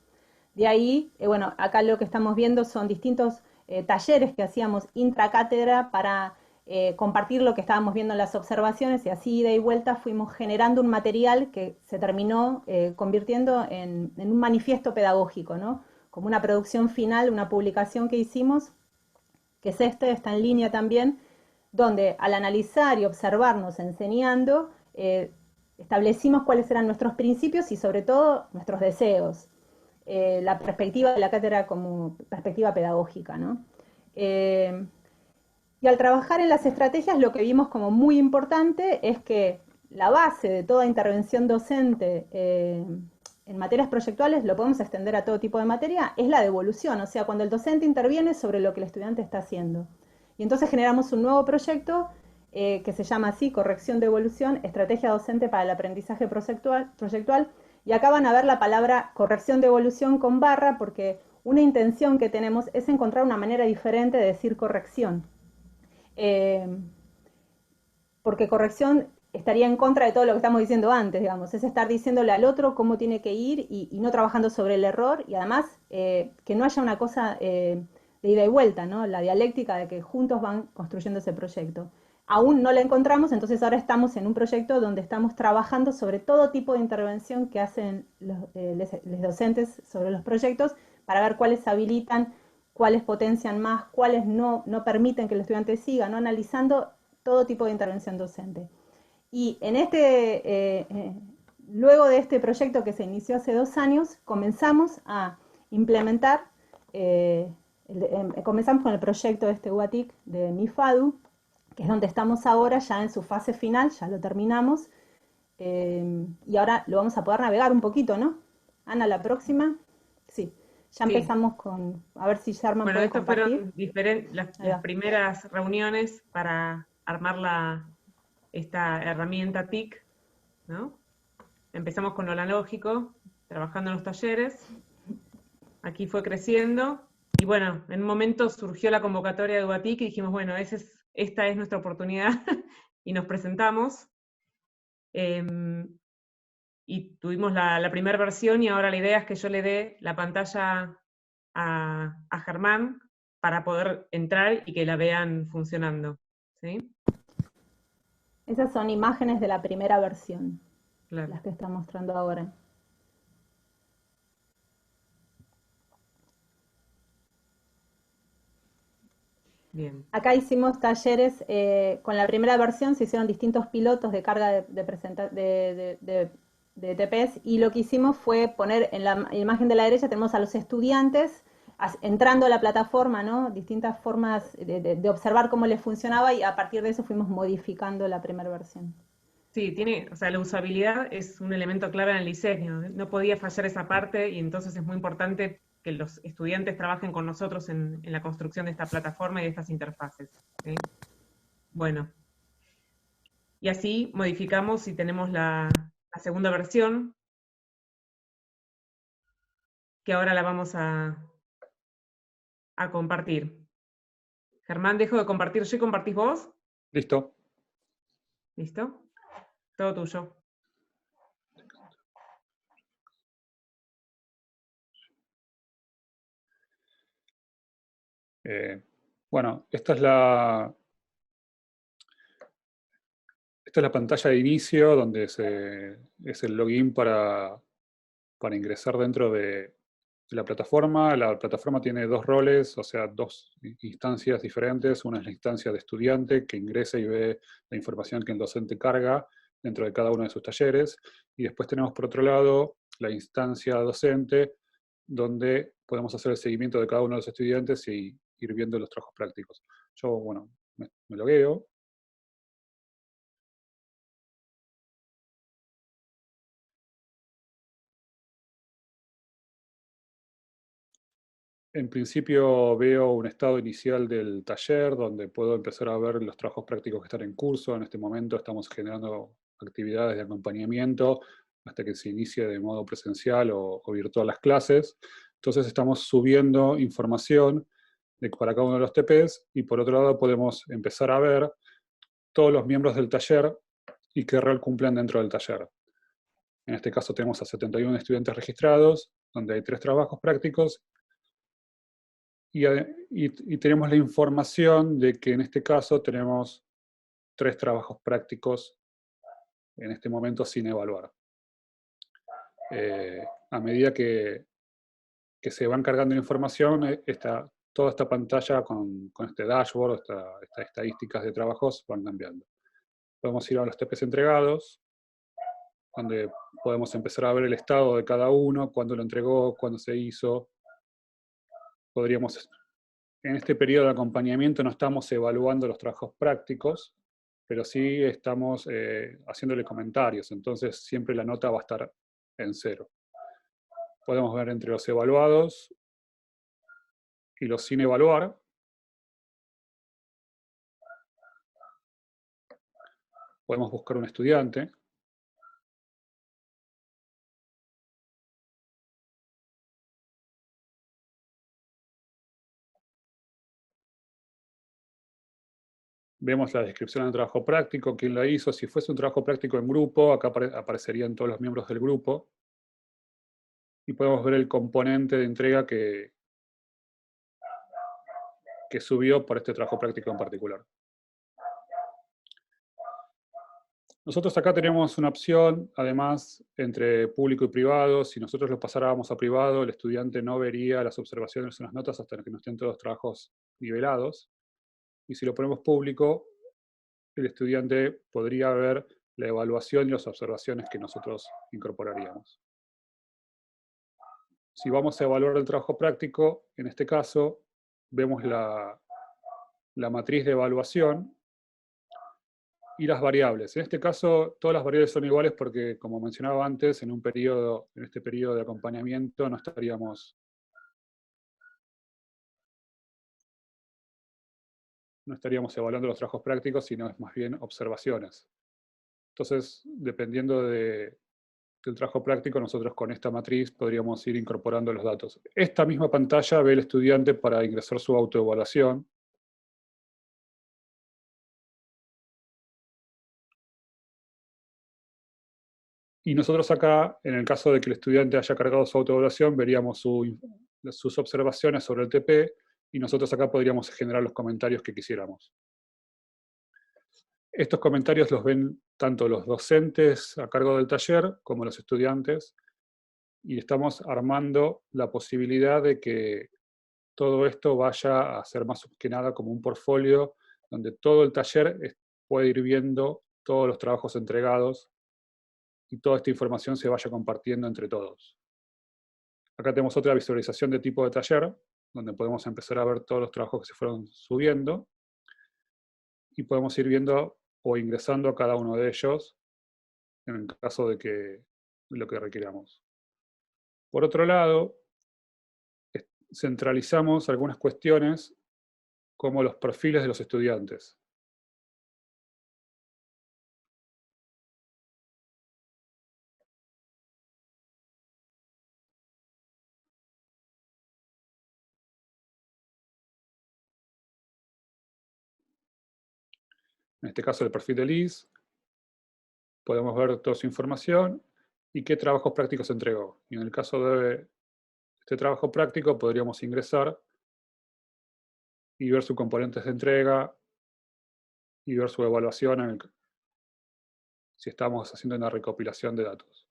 De ahí, bueno, acá lo que estamos viendo son distintos talleres que hacíamos intracátedra para compartir lo que estábamos viendo en las observaciones, y así ida y vuelta fuimos generando un material que se terminó convirtiendo en un manifiesto pedagógico, ¿no? Como una producción final, una publicación que hicimos, que es está en línea también, donde al analizar y observarnos enseñando, establecimos cuáles eran nuestros principios y sobre todo nuestros deseos. La perspectiva de la cátedra como perspectiva pedagógica, ¿no? Y al trabajar en las estrategias, lo que vimos como muy importante es que la base de toda intervención docente en materias proyectuales, lo podemos extender a todo tipo de materia, es la devolución, o sea, cuando el docente interviene sobre lo que el estudiante está haciendo. Y entonces generamos un nuevo proyecto que se llama así, Corrección de Evolución, Estrategia Docente para el Aprendizaje Proyectual, y acá van a ver la palabra corrección de evolución con barra, porque una intención que tenemos es encontrar una manera diferente de decir corrección. Porque corrección estaría en contra de todo lo que estamos diciendo antes, digamos, es estar diciéndole al otro cómo tiene que ir y no trabajando sobre el error, y además que no haya una cosa de ida y vuelta, ¿no? La dialéctica de que juntos van construyendo ese proyecto. Aún no la encontramos, entonces ahora estamos en un proyecto donde estamos trabajando sobre todo tipo de intervención que hacen los docentes sobre los proyectos, para ver cuáles habilitan, cuáles potencian más, cuáles no permiten que el estudiante siga, ¿no? Analizando todo tipo de intervención docente. Y en luego de este proyecto que se inició hace 2 años, comenzamos a implementar, comenzamos con el proyecto de este UATIC de MIFADU, que es donde estamos ahora, ya en su fase final, ya lo terminamos, y ahora lo vamos a poder navegar un poquito, ¿no? Ana, la próxima. Sí, ya Sí. empezamos con, a ver si Sharman Bueno, puede estas compartir. fueron las primeras reuniones para armar esta herramienta TIC, ¿no? Empezamos con lo analógico, trabajando en los talleres, aquí fue creciendo, y bueno, en un momento surgió la convocatoria de UATIC y dijimos, bueno, esta es nuestra oportunidad, y nos presentamos, y tuvimos la primera versión, y ahora la idea es que yo le dé la pantalla a Germán para poder entrar y que la vean funcionando, ¿sí? Esas son imágenes de la primera versión, Claro. las que está mostrando ahora. Bien. Acá hicimos talleres, con la primera versión se hicieron distintos pilotos de carga de TPS, y lo que hicimos fue poner en la imagen de la derecha, tenemos a los estudiantes entrando a la plataforma, ¿no? Distintas formas de observar cómo les funcionaba, y a partir de eso fuimos modificando la primera versión. Sí, o sea, la usabilidad es un elemento clave en el diseño. No podía fallar esa parte, y entonces es muy importante que los estudiantes trabajen con nosotros en la construcción de esta plataforma y de estas interfaces, ¿sí? Bueno, y así modificamos y tenemos la segunda versión, que ahora la vamos a compartir. Germán, dejo de compartir yo y compartís vos. Listo. ¿Listo? Todo tuyo. Bueno, esta es la pantalla de inicio, donde es el login para ingresar dentro de la plataforma. La plataforma tiene dos roles, o sea, dos instancias diferentes. Una es la instancia de estudiante, que ingresa y ve la información que el docente carga dentro de cada uno de sus talleres. Y después tenemos, por otro lado, la instancia docente, donde podemos hacer el seguimiento de cada uno de los estudiantes y ir viendo los trabajos prácticos. Yo, bueno, me logueo. En principio veo un estado inicial del taller, donde puedo empezar a ver los trabajos prácticos que están en curso. En este momento estamos generando actividades de acompañamiento hasta que se inicie de modo presencial o virtual las clases. Entonces estamos subiendo información para cada uno de los TPs, y por otro lado podemos empezar a ver todos los miembros del taller y qué rol cumplen dentro del taller. En este caso tenemos a 71 estudiantes registrados, donde hay 3 trabajos prácticos, y tenemos la información de que en este caso tenemos 3 trabajos prácticos en este momento sin evaluar. A medida que se van cargando la información, toda esta pantalla con este dashboard, estas estadísticas de trabajos van cambiando. Podemos ir a los TPs entregados, donde podemos empezar a ver el estado de cada uno, cuándo lo entregó, cuándo se hizo. En este periodo de acompañamiento no estamos evaluando los trabajos prácticos, pero sí estamos haciéndole comentarios, entonces siempre la nota va a estar en 0. Podemos ver entre los evaluados y los sin evaluar. Podemos buscar un estudiante. Vemos la descripción del trabajo práctico, quién la hizo. Si fuese un trabajo práctico en grupo, acá aparecerían todos los miembros del grupo. Y podemos ver el componente de entrega que subió por este trabajo práctico en particular. Nosotros acá tenemos una opción, además, entre público y privado. Si nosotros lo pasáramos a privado, el estudiante no vería las observaciones en las notas hasta que no estén todos los trabajos nivelados. Y si lo ponemos público, el estudiante podría ver la evaluación y las observaciones que nosotros incorporaríamos. Si vamos a evaluar el trabajo práctico, en este caso, vemos la matriz de evaluación y las variables. En este caso, todas las variables son iguales porque, como mencionaba antes, en este periodo de acompañamiento no estaríamos evaluando los trabajos prácticos, sino es más bien observaciones. Entonces, dependiendo del trabajo práctico, nosotros con esta matriz podríamos ir incorporando los datos. Esta misma pantalla ve el estudiante para ingresar su autoevaluación. Y nosotros acá, en el caso de que el estudiante haya cargado su autoevaluación, veríamos sus observaciones sobre el TP, y nosotros acá podríamos generar los comentarios que quisiéramos. Estos comentarios los ven tanto los docentes a cargo del taller como los estudiantes, y estamos armando la posibilidad de que todo esto vaya a ser más que nada como un portfolio, donde todo el taller puede ir viendo todos los trabajos entregados, y toda esta información se vaya compartiendo entre todos. Acá tenemos otra visualización de tipo de taller, donde podemos empezar a ver todos los trabajos que se fueron subiendo, y podemos ir viendo o ingresando a cada uno de ellos, en el caso de lo que requiramos. Por otro lado, centralizamos algunas cuestiones, como los perfiles de los estudiantes. En este caso, el perfil de Liz. Podemos ver toda su información y qué trabajos prácticos entregó. Y en el caso de este trabajo práctico, podríamos ingresar y ver sus componentes de entrega y ver su evaluación si estamos haciendo una recopilación de datos.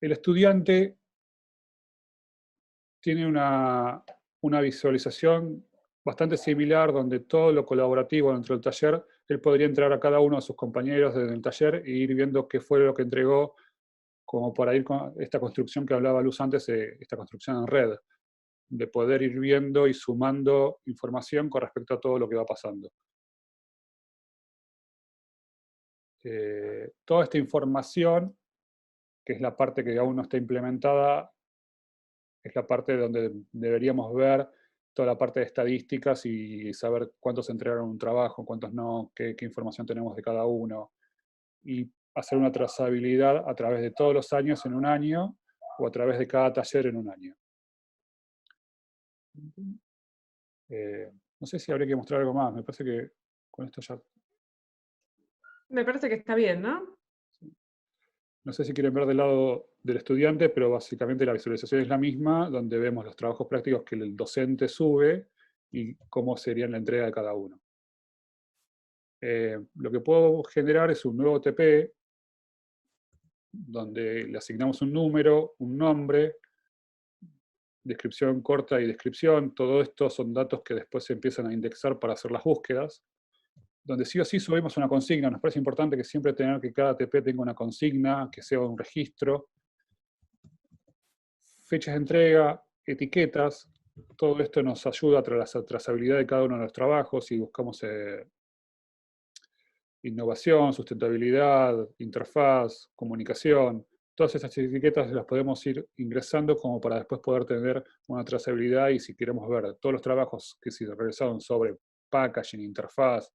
El estudiante tiene una visualización bastante similar, donde todo lo colaborativo dentro del taller, él podría entrar a cada uno de sus compañeros desde el taller e ir viendo qué fue lo que entregó, como para ir con esta construcción que hablaba Luz antes, esta construcción en red, de poder ir viendo y sumando información con respecto a todo lo que va pasando. Toda esta información, que es la parte que aún no está implementada, es la parte donde deberíamos ver toda la parte de estadísticas y saber cuántos entregaron un trabajo, cuántos no, qué información tenemos de cada uno, y hacer una trazabilidad a través de todos los años en un año, o a través de cada taller en un año. No sé si habría que mostrar algo más, me parece que con esto ya... Me parece que está bien, ¿no? No sé si quieren ver del lado del estudiante, pero básicamente la visualización es la misma, donde vemos los trabajos prácticos que el docente sube y cómo sería la entrega de cada uno. Lo que puedo generar es un nuevo TP, donde le asignamos un número, un nombre, descripción corta y descripción. Todo esto son datos que después se empiezan a indexar para hacer las búsquedas, donde sí o sí subimos una consigna. Nos parece importante que siempre tener que cada TP tenga una consigna, que sea un registro. Fechas de entrega, etiquetas, todo esto nos ayuda a la trazabilidad de cada uno de los trabajos y buscamos innovación, sustentabilidad, interfaz, comunicación. Todas esas etiquetas las podemos ir ingresando como para después poder tener una trazabilidad, y si queremos ver todos los trabajos que se realizaron sobre packaging, interfaz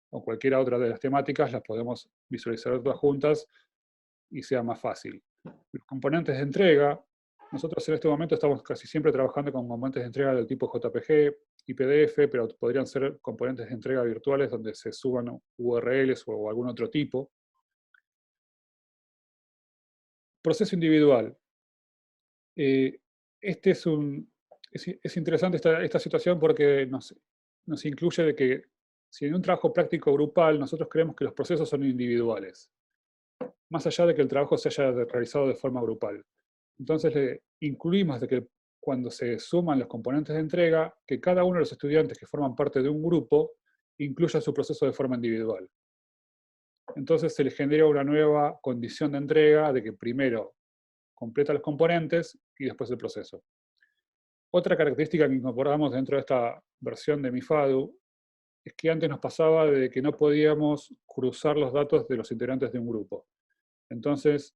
o cualquier otra de las temáticas, las podemos visualizar todas juntas y sea más fácil. Los componentes de entrega, nosotros en este momento estamos casi siempre trabajando con componentes de entrega del tipo JPG y PDF, pero podrían ser componentes de entrega virtuales donde se suban URLs o algún otro tipo. Proceso individual. Es interesante esta situación porque nos incluye de que si en un trabajo práctico grupal nosotros creemos que los procesos son individuales, más allá de que el trabajo se haya realizado de forma grupal. Entonces le incluimos de que cuando se suman los componentes de entrega, que cada uno de los estudiantes que forman parte de un grupo incluya su proceso de forma individual. Entonces se le genera una nueva condición de entrega de que primero completa los componentes y después el proceso. Otra característica que incorporamos dentro de esta versión de MIFADU es que antes nos pasaba de que no podíamos cruzar los datos de los integrantes de un grupo. Entonces,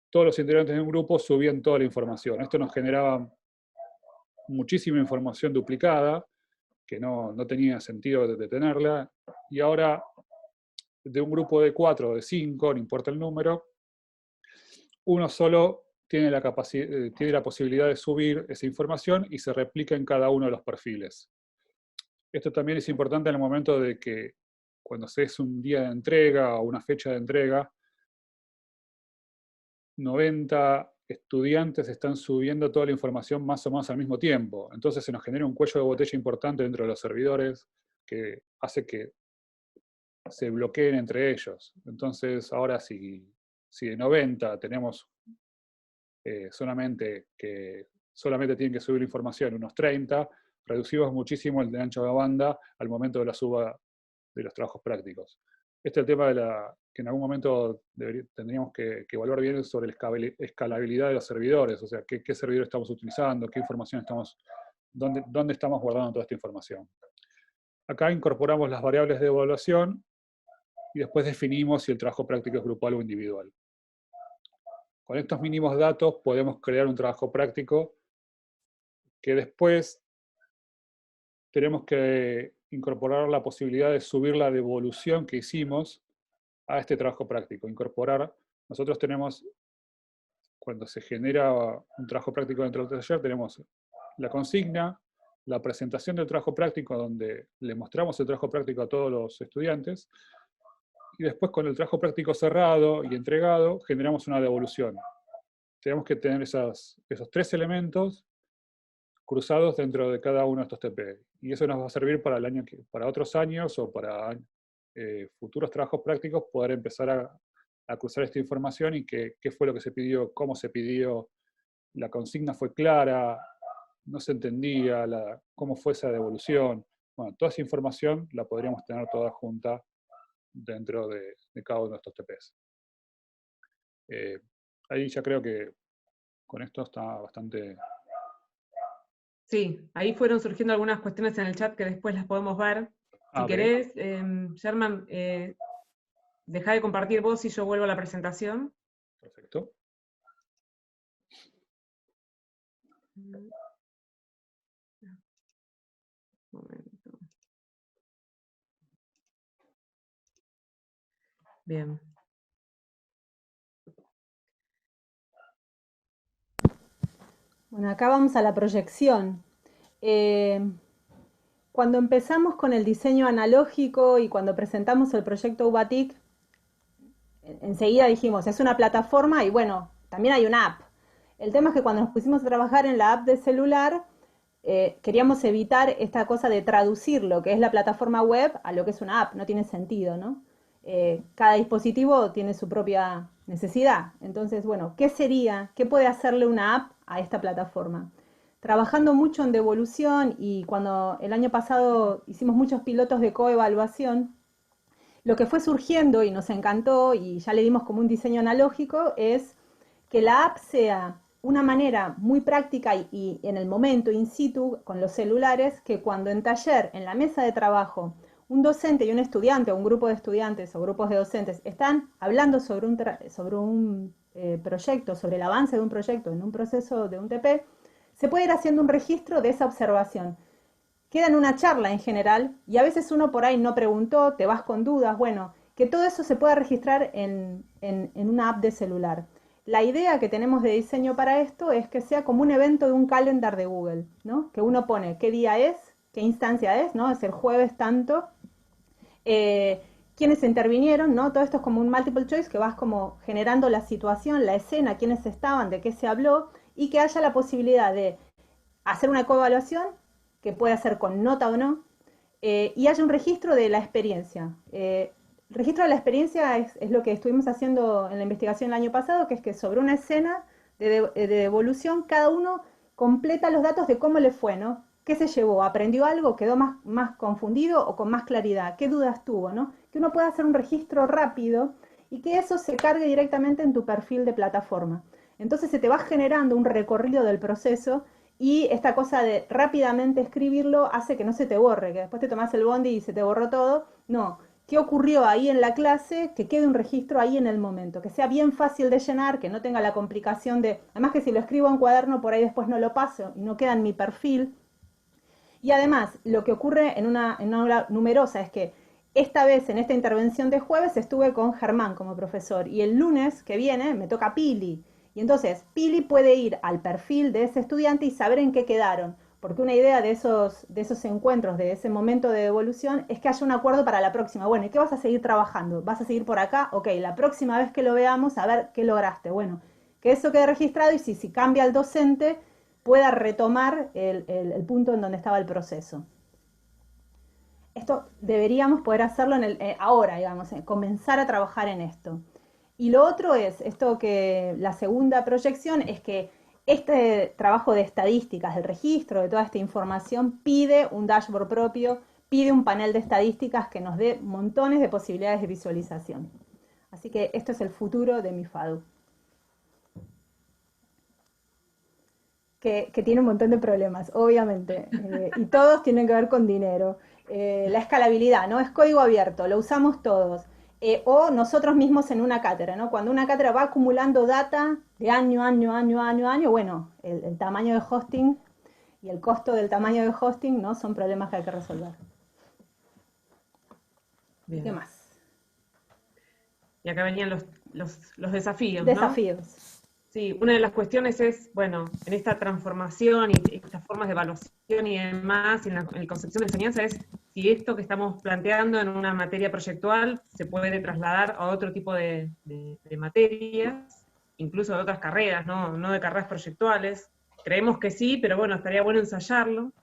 todos los integrantes de un grupo subían toda la información. Esto nos generaba muchísima información duplicada, que no tenía sentido de tenerla, y ahora de un grupo de 4 o de 5, no importa el número, uno solo tiene la posibilidad de subir esa información y se replica en cada uno de los perfiles. Esto también es importante en el momento de que cuando se es un día de entrega o una fecha de entrega, 90 estudiantes están subiendo toda la información más o menos al mismo tiempo. Entonces se nos genera un cuello de botella importante dentro de los servidores que hace que se bloqueen entre ellos. Entonces ahora si de 90 tenemos solamente tienen que subir la información unos 30, reducimos muchísimo el ancho de banda al momento de la suba de los trabajos prácticos. Este es el tema que en algún momento tendríamos que evaluar bien sobre la escalabilidad de los servidores, o sea, qué servidor estamos utilizando, qué información dónde estamos guardando toda esta información. Acá incorporamos las variables de evaluación y después definimos si el trabajo práctico es grupal o individual. Con estos mínimos datos podemos crear un trabajo práctico que después tenemos que incorporar la posibilidad de subir la devolución que hicimos a este trabajo práctico. Nosotros tenemos, cuando se genera un trabajo práctico dentro del taller, tenemos la consigna, la presentación del trabajo práctico, donde le mostramos el trabajo práctico a todos los estudiantes, y después con el trabajo práctico cerrado y entregado, generamos una devolución. Tenemos que tener esos 3 elementos cruzados dentro de cada uno de estos TP. Y eso nos va a servir para otros años o para futuros trabajos prácticos poder empezar a cruzar esta información y qué fue lo que se pidió, cómo se pidió, la consigna fue clara, no se entendía cómo fue esa devolución. Bueno, toda esa información la podríamos tener toda junta dentro de cada uno de estos TPs. Ahí ya creo que con esto está bastante... Sí, ahí fueron surgiendo algunas cuestiones en el chat que después las podemos ver. Si querés, Sherman, dejá de compartir vos y yo vuelvo a la presentación. Perfecto. Un momento. Bien. Bueno, acá vamos a la proyección. Cuando empezamos con el diseño analógico y cuando presentamos el proyecto UBATIC, enseguida dijimos, es una plataforma y bueno, también hay una app. El tema es que cuando nos pusimos a trabajar en la app de celular, queríamos evitar esta cosa de traducir lo que es la plataforma web a lo que es una app, no tiene sentido, ¿no? Cada dispositivo tiene su propia necesidad. Entonces, bueno, ¿qué puede hacerle una app a esta plataforma? Trabajando mucho en devolución y cuando el año pasado hicimos muchos pilotos de coevaluación, lo que fue surgiendo y nos encantó y ya le dimos como un diseño analógico es que la app sea una manera muy práctica y en el momento in situ con los celulares, que cuando en taller, en la mesa de trabajo, un docente y un estudiante o un grupo de estudiantes o grupos de docentes están hablando sobre un proyecto, sobre el avance de un proyecto en un proceso de un TP, se puede ir haciendo un registro de esa observación. Queda en una charla en general y a veces uno por ahí no preguntó, te vas con dudas, bueno, que todo eso se pueda registrar en una app de celular. La idea que tenemos de diseño para esto es que sea como un evento de un calendar de Google, ¿no? Que uno pone qué día es, qué instancia es, ¿no? Es el jueves tanto, quiénes intervinieron, ¿no? Todo esto es como un multiple choice que vas como generando la situación, la escena, quiénes estaban, de qué se habló, y que haya la posibilidad de hacer una coevaluación, que puede ser con nota o no, y haya un registro de la experiencia. El registro de la experiencia es lo que estuvimos haciendo en la investigación el año pasado, que es que sobre una escena de devolución, cada uno completa los datos de cómo le fue, ¿no? ¿Qué se llevó? ¿Aprendió algo? ¿Quedó más confundido o con más claridad? ¿Qué dudas tuvo? ¿No? Que uno pueda hacer un registro rápido y que eso se cargue directamente en tu perfil de plataforma. Entonces se te va generando un recorrido del proceso y esta cosa de rápidamente escribirlo hace que no se te borre, que después te tomás el bondi y se te borró todo. No, ¿qué ocurrió ahí en la clase? Que quede un registro ahí en el momento, que sea bien fácil de llenar, que no tenga la complicación de... Además que si lo escribo en cuaderno, por ahí después no lo paso y no queda en mi perfil. Y además, lo que ocurre en una aula numerosa es que esta vez, en esta intervención de jueves, estuve con Germán como profesor y el lunes que viene me toca Pili. Y entonces Pili puede ir al perfil de ese estudiante y saber en qué quedaron. Porque una idea de esos encuentros, de ese momento de devolución, es que haya un acuerdo para la próxima. Bueno, ¿y qué vas a seguir trabajando? ¿Vas a seguir por acá? Ok, la próxima vez que lo veamos, a ver qué lograste. Bueno, que eso quede registrado y si cambia el docente, pueda retomar el punto en donde estaba el proceso. Esto deberíamos poder hacerlo ahora, digamos, comenzar a trabajar en esto. Y lo otro es, la segunda proyección es que este trabajo de estadísticas, del registro de toda esta información, pide un dashboard propio, pide un panel de estadísticas que nos dé montones de posibilidades de visualización. Así que esto es el futuro de mi FADU. Que tiene un montón de problemas, obviamente, y todos tienen que ver con dinero. La escalabilidad, ¿no? Es código abierto, lo usamos todos. O nosotros mismos en una cátedra, ¿no? Cuando una cátedra va acumulando data de año, bueno, el tamaño de hosting y el costo del tamaño de hosting, ¿no? Son problemas que hay que resolver. Bien. ¿Qué más? Y acá venían los desafíos, Desafíos. ¿no? Sí, una de las cuestiones es, bueno, en esta transformación y estas formas de evaluación y demás, en la concepción de enseñanza, es si esto que estamos planteando en una materia proyectual se puede trasladar a otro tipo de materias, incluso de otras carreras, no de carreras proyectuales. Creemos que sí, pero bueno, estaría bueno ensayarlo.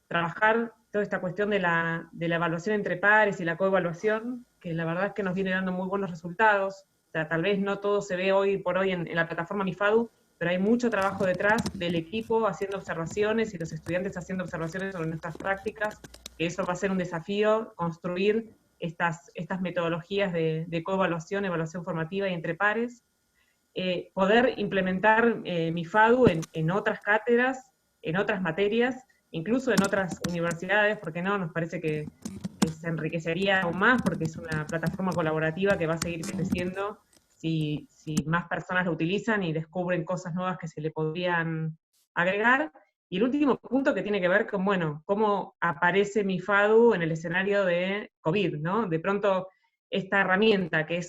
Trabajar toda esta cuestión de la evaluación entre pares y la coevaluación, que la verdad es que nos viene dando muy buenos resultados. O sea, tal vez no todo se ve hoy por hoy en la plataforma MIFADU, pero hay mucho trabajo detrás del equipo haciendo observaciones y los estudiantes haciendo observaciones sobre nuestras prácticas, que eso va a ser un desafío, construir estas metodologías de coevaluación, evaluación formativa y entre pares, poder implementar mi FADU en otras cátedras, en otras materias, incluso en otras universidades, porque no, nos parece que se enriquecería aún más, porque es una plataforma colaborativa que va a seguir creciendo si más personas lo utilizan y descubren cosas nuevas que se le podrían agregar. Y el último punto que tiene que ver con, bueno, cómo aparece mi FADU en el escenario de COVID, ¿no? De pronto, esta herramienta que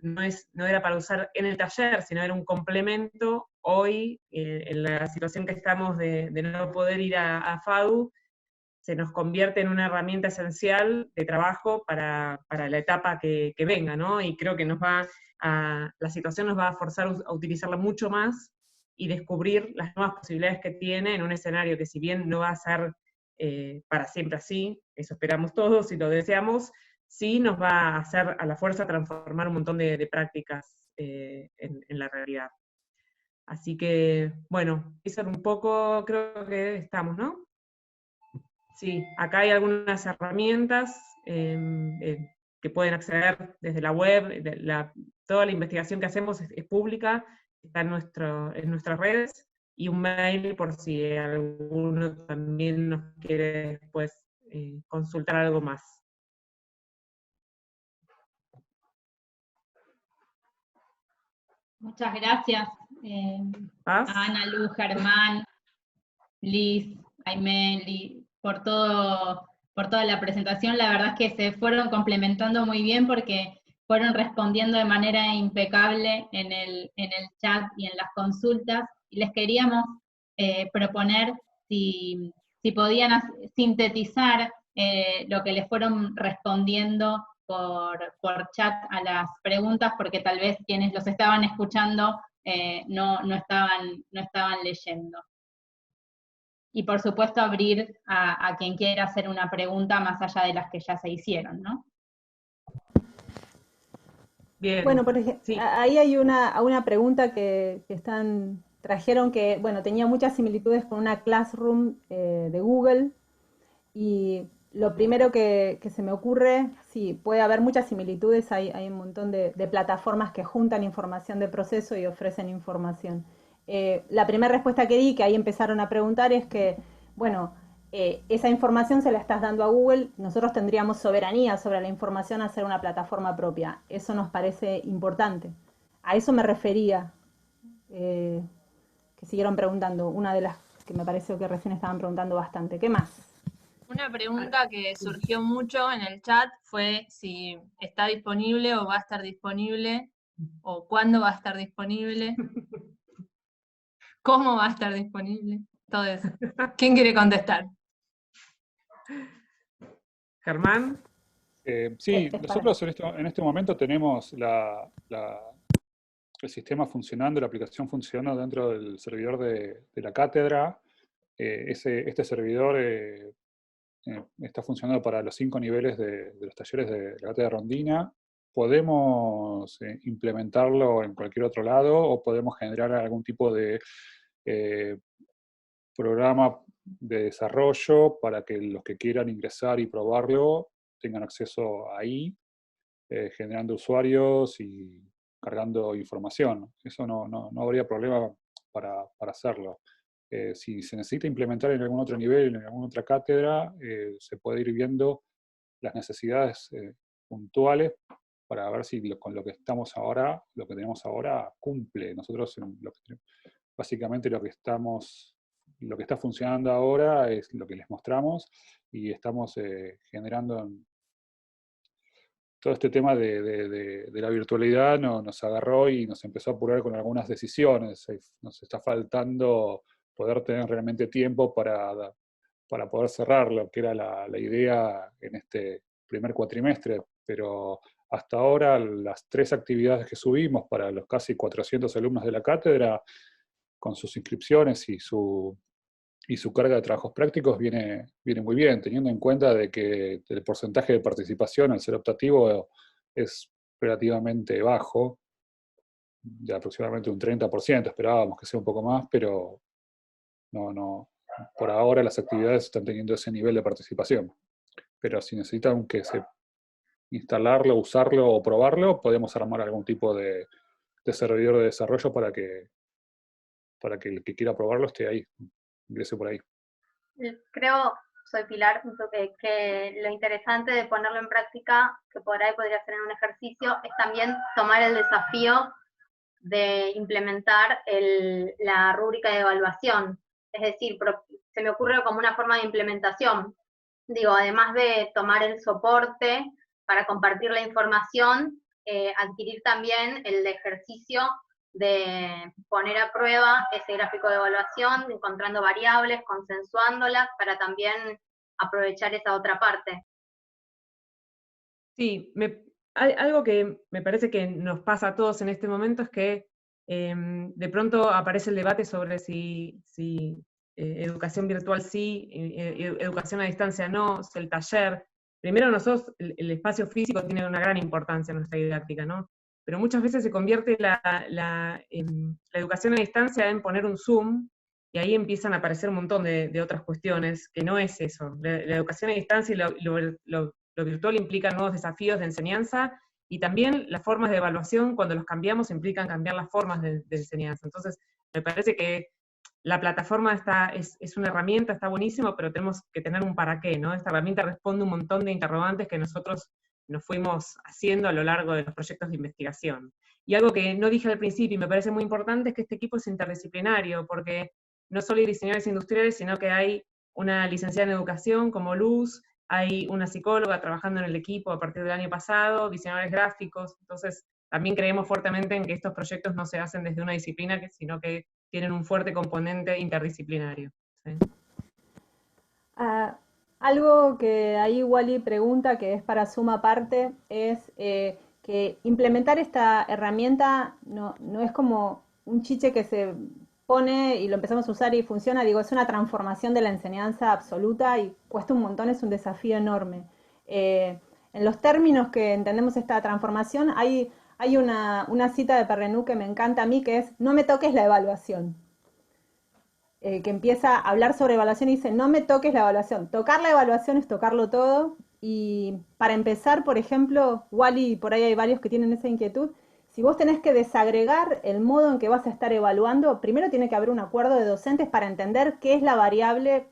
no era para usar en el taller, sino era un complemento, hoy, en la situación que estamos de no poder ir a FADU, se nos convierte en una herramienta esencial de trabajo para la etapa que venga, ¿no? Y creo que la situación nos va a forzar a utilizarla mucho más y descubrir las nuevas posibilidades que tiene en un escenario que, si bien no va a ser para siempre así, eso esperamos todos y lo deseamos, sí nos va a hacer a la fuerza transformar un montón de prácticas en la realidad. Así que, bueno, eso un poco creo que estamos, ¿no? Sí, acá hay algunas herramientas que pueden acceder desde la web, toda la investigación que hacemos es pública, está en nuestras redes, y un mail por si alguno también nos quiere después consultar algo más. Muchas gracias a Ana, Lu, Germán, Liz, Aimee, por toda la presentación. La verdad es que se fueron complementando muy bien porque fueron respondiendo de manera impecable en el chat y en las consultas, y les queríamos proponer si podían sintetizar lo que les fueron respondiendo por chat a las preguntas, porque tal vez quienes los estaban escuchando no estaban leyendo. Y por supuesto abrir a quien quiera hacer una pregunta más allá de las que ya se hicieron, ¿no? Bien. Bueno, por ejemplo, sí. Ahí hay una pregunta que trajeron que, bueno, tenía muchas similitudes con una Classroom de Google, y lo primero que se me ocurre, sí, puede haber muchas similitudes, hay un montón de plataformas que juntan información de proceso y ofrecen información. La primera respuesta que di, que ahí empezaron a preguntar, es que, bueno, esa información se la estás dando a Google, nosotros tendríamos soberanía sobre la información a hacer una plataforma propia. Eso nos parece importante. A eso me refería, que siguieron preguntando, una de las que me pareció que recién estaban preguntando bastante. ¿Qué más? Una pregunta que surgió mucho en el chat fue si está disponible o va a estar disponible, o cuándo va a estar disponible, cómo va a estar disponible, todo eso. ¿Quién quiere contestar? Germán. Sí, nosotros en este momento tenemos el sistema funcionando, la aplicación funcionando dentro del servidor de la cátedra. Este servidor está funcionando para los 5 niveles de los talleres de la cátedra Rondina. Podemos implementarlo en cualquier otro lado, o podemos generar algún tipo de programa de desarrollo para que los que quieran ingresar y probarlo tengan acceso ahí, generando usuarios y cargando información. Eso no habría problema para hacerlo. Si se necesita implementar en algún otro nivel, en alguna otra cátedra, se puede ir viendo las necesidades puntuales para ver si con lo que tenemos ahora, cumple. Nosotros básicamente lo que está funcionando ahora es lo que les mostramos, y estamos generando todo este tema de la virtualidad. Nos agarró y nos empezó a apurar con algunas decisiones. Nos está faltando poder tener realmente tiempo para poder cerrar lo que era la idea en este primer cuatrimestre, pero hasta ahora las 3 actividades que subimos para los casi 400 alumnos de la cátedra, con sus inscripciones y su carga de trabajos prácticos, viene muy bien, teniendo en cuenta de que el porcentaje de participación al ser optativo es relativamente bajo. de aproximadamente un 30%, esperábamos que sea un poco más, pero no, por ahora las actividades están teniendo ese nivel de participación. Pero si necesitan instalarlo, usarlo o probarlo, podemos armar algún tipo de servidor de desarrollo para que el que quiera probarlo esté ahí, ingrese por ahí. Creo, soy Pilar, que lo interesante de ponerlo en práctica, que por ahí podría ser en un ejercicio, es también tomar el desafío de implementar la rúbrica de evaluación. Es decir, se me ocurre como una forma de implementación. Digo, además de tomar el soporte para compartir la información, adquirir también el ejercicio de poner a prueba ese gráfico de evaluación, encontrando variables, consensuándolas, para también aprovechar esa otra parte. Sí, algo que me parece que nos pasa a todos en este momento es que de pronto aparece el debate sobre si educación virtual sí, educación a distancia no, si el taller. Primero nosotros, el espacio físico tiene una gran importancia en nuestra didáctica, ¿no? Pero muchas veces se convierte la educación a distancia en poner un Zoom, y ahí empiezan a aparecer un montón de otras cuestiones, que no es eso. La educación a distancia y lo virtual implica nuevos desafíos de enseñanza, y también las formas de evaluación, cuando los cambiamos, implican cambiar las formas de enseñanza. Entonces, me parece que la plataforma es una herramienta, está buenísimo, pero tenemos que tener un para qué, ¿no? Esta herramienta responde un montón de interrogantes que nosotros nos fuimos haciendo a lo largo de los proyectos de investigación. Y algo que no dije al principio y me parece muy importante es que este equipo es interdisciplinario, porque no solo hay diseñadores industriales, sino que hay una licenciada en educación como Luz, hay una psicóloga trabajando en el equipo a partir del año pasado, diseñadores gráficos. Entonces también creemos fuertemente en que estos proyectos no se hacen desde una disciplina, sino que tienen un fuerte componente interdisciplinario. ¿Sí? Algo que ahí Wally pregunta, que es para suma aparte, es que implementar esta herramienta no es como un chiche que se pone y lo empezamos a usar y funciona. Digo, es una transformación de la enseñanza absoluta y cuesta un montón, es un desafío enorme. En los términos que entendemos esta transformación, hay una cita de Perrenú que me encanta a mí, que es: no me toques la evaluación. Que empieza a hablar sobre evaluación y dice: no me toques la evaluación. Tocar la evaluación es tocarlo todo. Y para empezar, por ejemplo, Wally, por ahí hay varios que tienen esa inquietud, si vos tenés que desagregar el modo en que vas a estar evaluando, primero tiene que haber un acuerdo de docentes para entender qué es la variable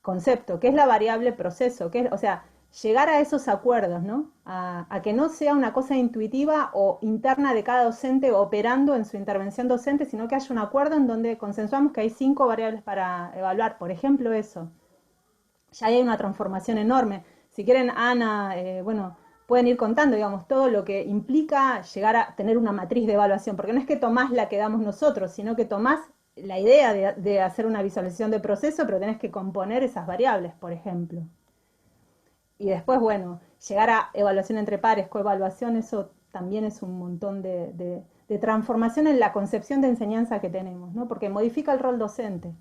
concepto, qué es la variable proceso, o sea, llegar a esos acuerdos, ¿no? A que no sea una cosa intuitiva o interna de cada docente operando en su intervención docente, sino que haya un acuerdo en donde consensuamos que hay 5 variables para evaluar, por ejemplo, eso. Ya hay una transformación enorme. Si quieren, Ana, bueno, pueden ir contando, digamos, todo lo que implica llegar a tener una matriz de evaluación, porque no es que tomás la que damos nosotros, sino que tomás la idea de hacer una visualización de proceso, pero tenés que componer esas variables, por ejemplo. Y después, bueno, llegar a evaluación entre pares, coevaluación, eso también es un montón de transformación en la concepción de enseñanza que tenemos, ¿no? Porque modifica el rol docente.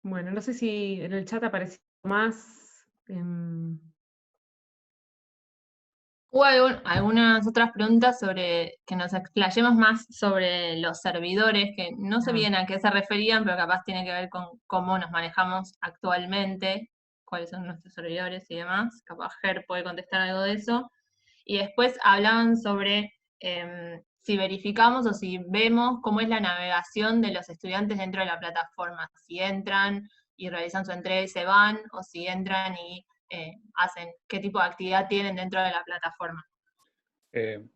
Bueno, no sé si en el chat apareció más. Hubo algunas otras preguntas sobre que nos explayemos más sobre los servidores, que no sé bien a qué se referían, pero capaz tiene que ver con cómo nos manejamos actualmente, cuáles son nuestros servidores y demás. Capaz Ger puede contestar algo de eso. Y después hablaban sobre si verificamos o si vemos cómo es la navegación de los estudiantes dentro de la plataforma, si entran y realizan su entrega y se van, o si entran y hacen, qué tipo de actividad tienen dentro de la plataforma.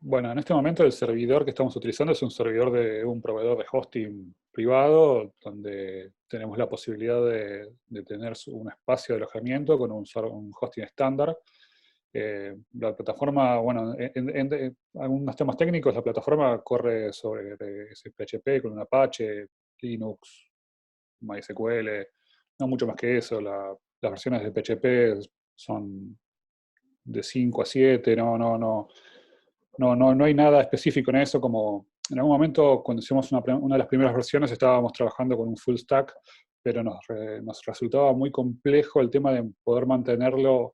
Bueno, en este momento el servidor que estamos utilizando es un servidor de un proveedor de hosting privado, donde tenemos la posibilidad de tener un espacio de alojamiento con un hosting estándar. La plataforma, bueno, en algunos temas técnicos, la plataforma corre sobre PHP con un Apache, Linux, MySQL, no mucho más que eso. Las versiones de PHP son de 5 a 7, no hay nada específico en eso. Como en algún momento, cuando hicimos una de las primeras versiones, estábamos trabajando con un full stack, pero nos resultaba muy complejo el tema de poder mantenerlo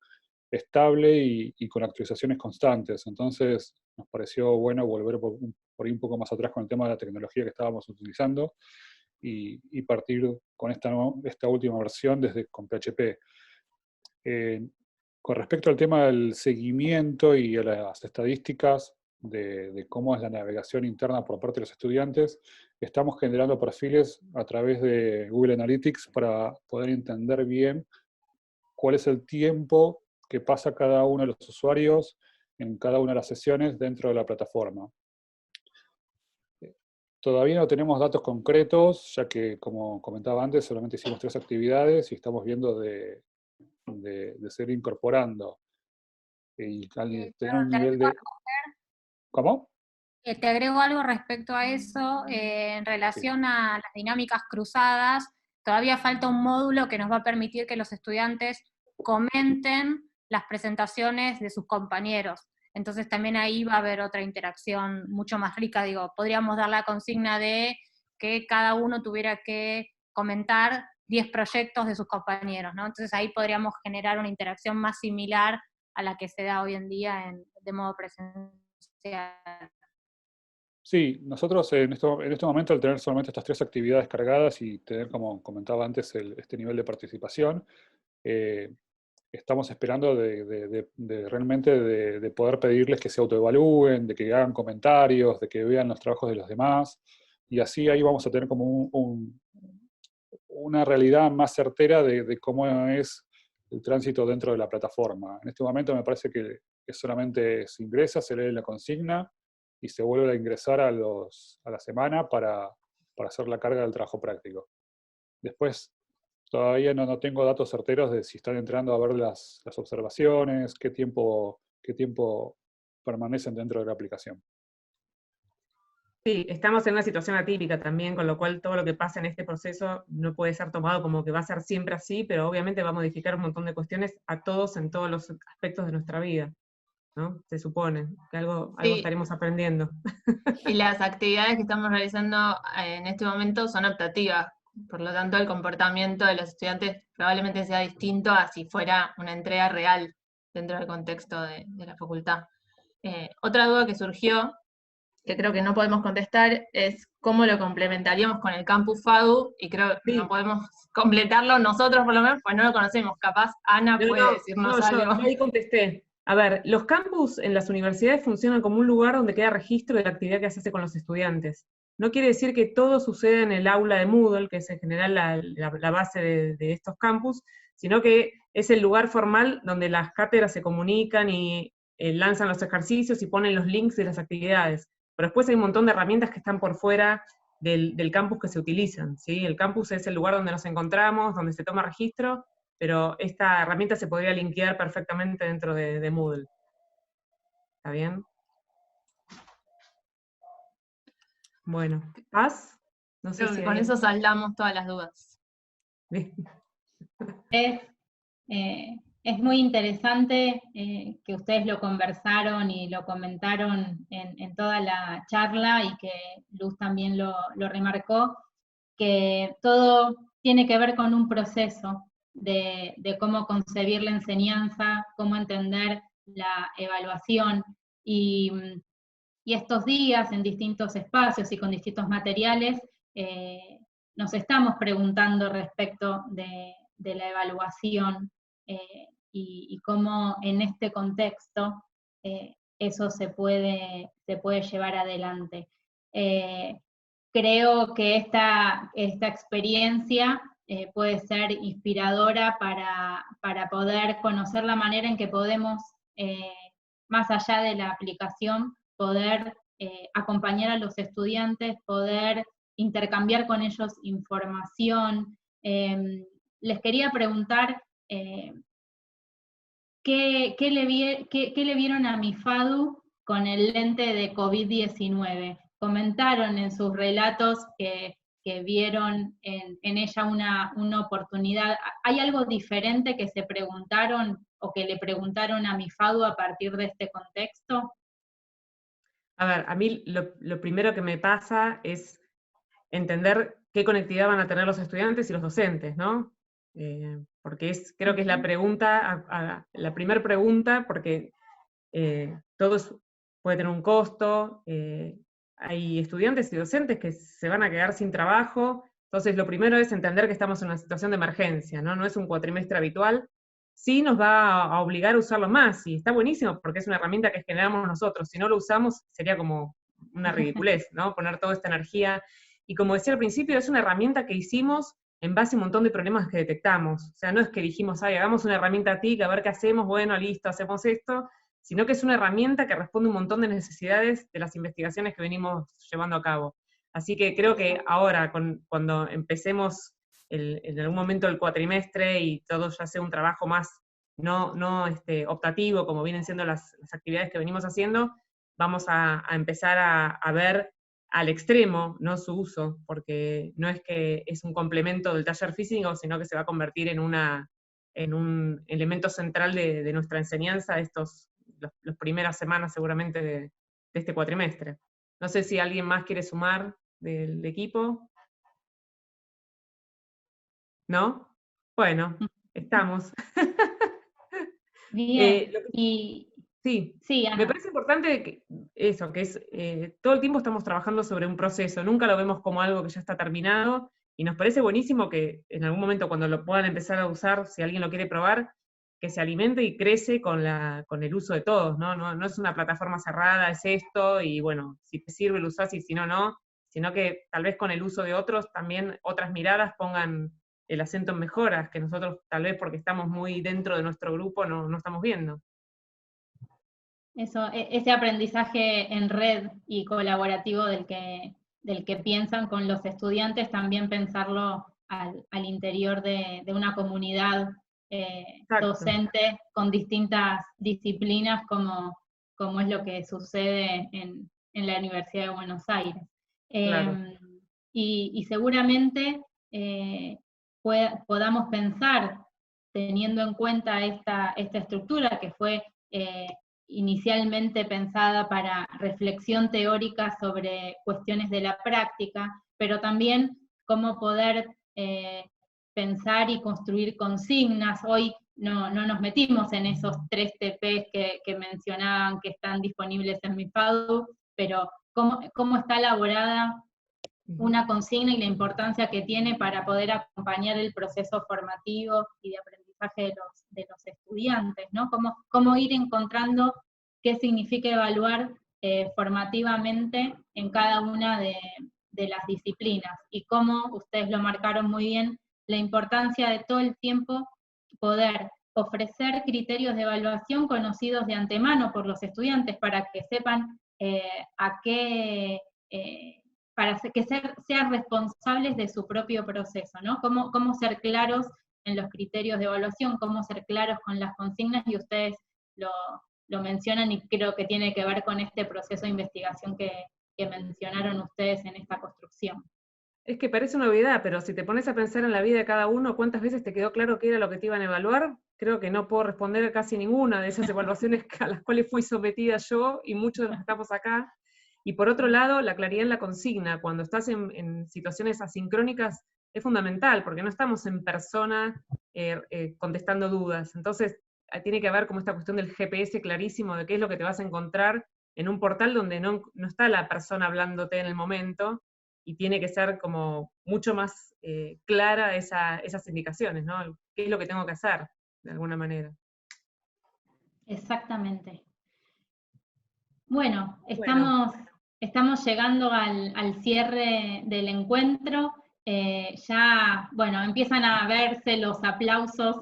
estable y con actualizaciones constantes. Entonces nos pareció bueno volver por ahí un poco más atrás con el tema de la tecnología que estábamos utilizando y partir con esta última versión con PHP. Con respecto al tema del seguimiento y a las estadísticas de cómo es la navegación interna por parte de los estudiantes, estamos generando perfiles a través de Google Analytics para poder entender bien cuál es el tiempo que pasa cada uno de los usuarios en cada una de las sesiones dentro de la plataforma. Todavía no tenemos datos concretos, ya que, como comentaba antes, solamente hicimos 3 actividades y estamos viendo de seguir incorporando. Y tener un nivel de... ¿Cómo? Te agrego algo respecto a eso, en relación a las dinámicas cruzadas, todavía falta un módulo que nos va a permitir que los estudiantes comenten las presentaciones de sus compañeros. Entonces también ahí va a haber otra interacción mucho más rica, digo, podríamos dar la consigna de que cada uno tuviera que comentar 10 proyectos de sus compañeros, ¿no? Entonces ahí podríamos generar una interacción más similar a la que se da hoy en día de modo presencial. Sí, nosotros en este momento, al tener solamente estas 3 actividades cargadas y tener, como comentaba antes, este nivel de participación, estamos esperando realmente de poder pedirles que se autoevalúen, de que hagan comentarios, de que vean los trabajos de los demás, y así ahí vamos a tener como una realidad más certera de cómo es el tránsito dentro de la plataforma. En este momento me parece que solamente se ingresa, se lee la consigna, y se vuelve a ingresar a la semana para hacer la carga del trabajo práctico. Después, todavía no tengo datos certeros de si están entrando a ver las observaciones, qué tiempo permanecen dentro de la aplicación. Sí, estamos en una situación atípica también, con lo cual todo lo que pasa en este proceso no puede ser tomado como que va a ser siempre así, pero obviamente va a modificar un montón de cuestiones a todos en todos los aspectos de nuestra vida, ¿no? Se supone que algo Sí. estaremos aprendiendo. Y las actividades que estamos realizando en este momento son optativas, por lo tanto el comportamiento de los estudiantes probablemente sea distinto a si fuera una entrega real dentro del contexto de la facultad. Otra duda que surgió, que creo que no podemos contestar, es cómo lo complementaríamos con el Campus FADU, y creo que no podemos completarlo nosotros por lo menos, pues no lo conocemos. Capaz Ana puede decirnos algo. Yo ahí contesté. A ver, los campus en las universidades funcionan como un lugar donde queda registro de la actividad que se hace con los estudiantes. No quiere decir que todo suceda en el aula de Moodle, que es en general la base de estos campus, sino que es el lugar formal donde las cátedras se comunican y lanzan los ejercicios y ponen los links de las actividades. Pero después hay un montón de herramientas que están por fuera del campus que se utilizan, ¿sí? El campus es el lugar donde nos encontramos, donde se toma registro, pero esta herramienta se podría linkear perfectamente dentro de Moodle. ¿Está bien? Bueno, ¿Paz? No sé Creo si que con eso saldamos todas las dudas. Bien. Es muy interesante que ustedes lo conversaron y lo comentaron en toda la charla, y que Luz también lo remarcó, que todo tiene que ver con un proceso de cómo concebir la enseñanza, cómo entender la evaluación, y estos días en distintos espacios y con distintos materiales nos estamos preguntando respecto de la evaluación y cómo en este contexto eso se puede llevar adelante. Creo que esta experiencia puede ser inspiradora para poder conocer la manera en que podemos, más allá de la aplicación, poder acompañar a los estudiantes, poder intercambiar con ellos información. Les quería preguntar ¿qué le vieron a Mifadu con el lente de COVID-19? Comentaron en sus relatos que vieron en ella una oportunidad. ¿Hay algo diferente que se preguntaron o que le preguntaron a Mifadu a partir de este contexto? A ver, a mí lo primero que me pasa es entender qué conectividad van a tener los estudiantes y los docentes, ¿no? porque creo que es la pregunta, la primera pregunta, porque todo puede tener un costo, hay estudiantes y docentes que se van a quedar sin trabajo, entonces lo primero es entender que estamos en una situación de emergencia, ¿no? No es un cuatrimestre habitual, sí nos va a obligar a usarlo más, y está buenísimo porque es una herramienta que generamos nosotros, si no lo usamos sería como una ridiculez, ¿no? Poner toda esta energía, y como decía al principio, es una herramienta que hicimos en base a un montón de problemas que detectamos, o sea, no es que dijimos, ay, hagamos una herramienta TIC, a ver qué hacemos, bueno, listo, hacemos esto, sino que es una herramienta que responde a un montón de necesidades de las investigaciones que venimos llevando a cabo. Así que creo que ahora, cuando empecemos en algún momento el cuatrimestre y todo ya sea un trabajo más no optativo, como vienen siendo las actividades que venimos haciendo, vamos a empezar a ver al extremo, no su uso, porque no es que es un complemento del taller físico, sino que se va a convertir en un elemento central de nuestra enseñanza las primeras semanas seguramente de este cuatrimestre. No sé si alguien más quiere sumar del equipo. ¿No? Bueno, estamos. Bien, Sí, sí, me Ana. parece importante que todo el tiempo estamos trabajando sobre un proceso, nunca lo vemos como algo que ya está terminado, y nos parece buenísimo que en algún momento cuando lo puedan empezar a usar, si alguien lo quiere probar, que se alimente y crece con el uso de todos, ¿no? No es una plataforma cerrada, es esto, y bueno, si te sirve lo usás y si no, no, sino que tal vez con el uso de otros también otras miradas pongan el acento en mejoras, que nosotros tal vez porque estamos muy dentro de nuestro grupo no estamos viendo. Ese aprendizaje en red y colaborativo del que piensan con los estudiantes, también pensarlo al interior de una comunidad docente con distintas disciplinas, como es lo que sucede en la Universidad de Buenos Aires. Claro. Y seguramente podamos pensar, teniendo en cuenta esta estructura que fue inicialmente pensada para reflexión teórica sobre cuestiones de la práctica, pero también cómo poder pensar y construir consignas. Hoy no nos metimos en esos 3 TPs que mencionaban que están disponibles en mi FADU, pero cómo está elaborada una consigna y la importancia que tiene para poder acompañar el proceso formativo y de aprendizaje de los estudiantes, ¿no? Cómo ir encontrando qué significa evaluar formativamente en cada una de las disciplinas, y cómo, ustedes lo marcaron muy bien, la importancia de todo el tiempo poder ofrecer criterios de evaluación conocidos de antemano por los estudiantes para que sepan a qué... para que sean responsables de su propio proceso, ¿no? Cómo ser claros en los criterios de evaluación, cómo ser claros con las consignas, y ustedes lo mencionan, y creo que tiene que ver con este proceso de investigación que mencionaron ustedes en esta construcción. Es que parece una obviedad, pero si te pones a pensar en la vida de cada uno, ¿cuántas veces te quedó claro qué era lo que te iban a evaluar? Creo que no puedo responder casi ninguna de esas evaluaciones a las cuales fui sometida yo y muchos de los que estamos acá. Y por otro lado, la claridad en la consigna, cuando estás en situaciones asincrónicas, es fundamental, porque no estamos en persona contestando dudas. Entonces, tiene que haber como esta cuestión del GPS clarísimo de qué es lo que te vas a encontrar en un portal donde no está la persona hablándote en el momento, y tiene que ser como mucho más clara esas indicaciones, ¿no? ¿Qué es lo que tengo que hacer, de alguna manera? Exactamente. Bueno, estamos llegando al cierre del encuentro. Ya, bueno, empiezan a verse los aplausos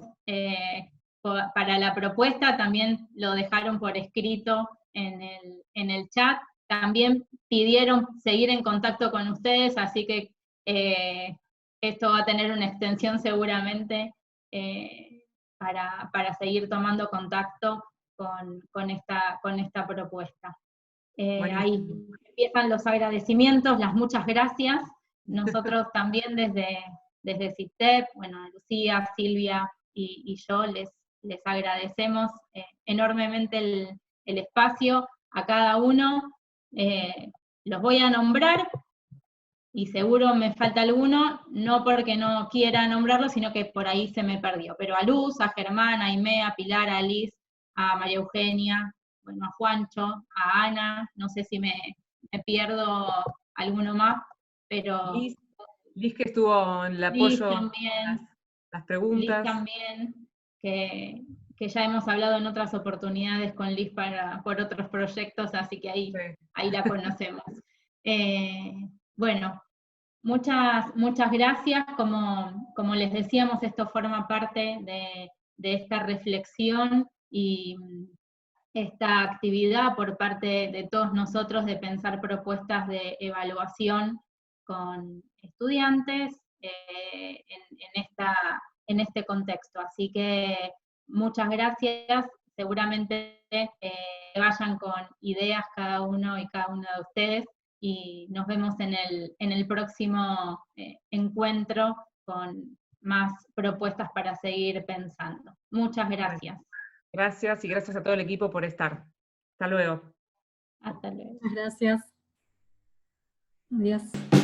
para la propuesta, también lo dejaron por escrito en el chat. También pidieron seguir en contacto con ustedes, así que esto va a tener una extensión seguramente para seguir tomando contacto con esta propuesta. Ahí empiezan los agradecimientos, las muchas gracias. Nosotros también desde CITEP, bueno, Lucía, Silvia y yo les agradecemos enormemente el espacio a cada uno. Los voy a nombrar y seguro me falta alguno, no porque no quiera nombrarlo, sino que por ahí se me perdió. Pero a Luz, a Germán, a Aimé, a Pilar, a Liz, a María Eugenia, bueno, a Juancho, a Ana, no sé si me pierdo alguno más, pero Liz que estuvo en el Liz apoyo también, las preguntas. Liz también, que ya hemos hablado en otras oportunidades con Liz por otros proyectos, así que ahí, Sí. ahí la conocemos. Bueno, muchas gracias. Como les decíamos, esto forma parte de esta reflexión y esta actividad por parte de todos nosotros de pensar propuestas de evaluación con estudiantes en este contexto. Así que muchas gracias. Seguramente vayan con ideas cada uno y cada una de ustedes, y nos vemos en el próximo encuentro con más propuestas para seguir pensando. Muchas gracias. Gracias, y gracias a todo el equipo por estar. Hasta luego. Hasta luego. Muchas gracias. Adiós.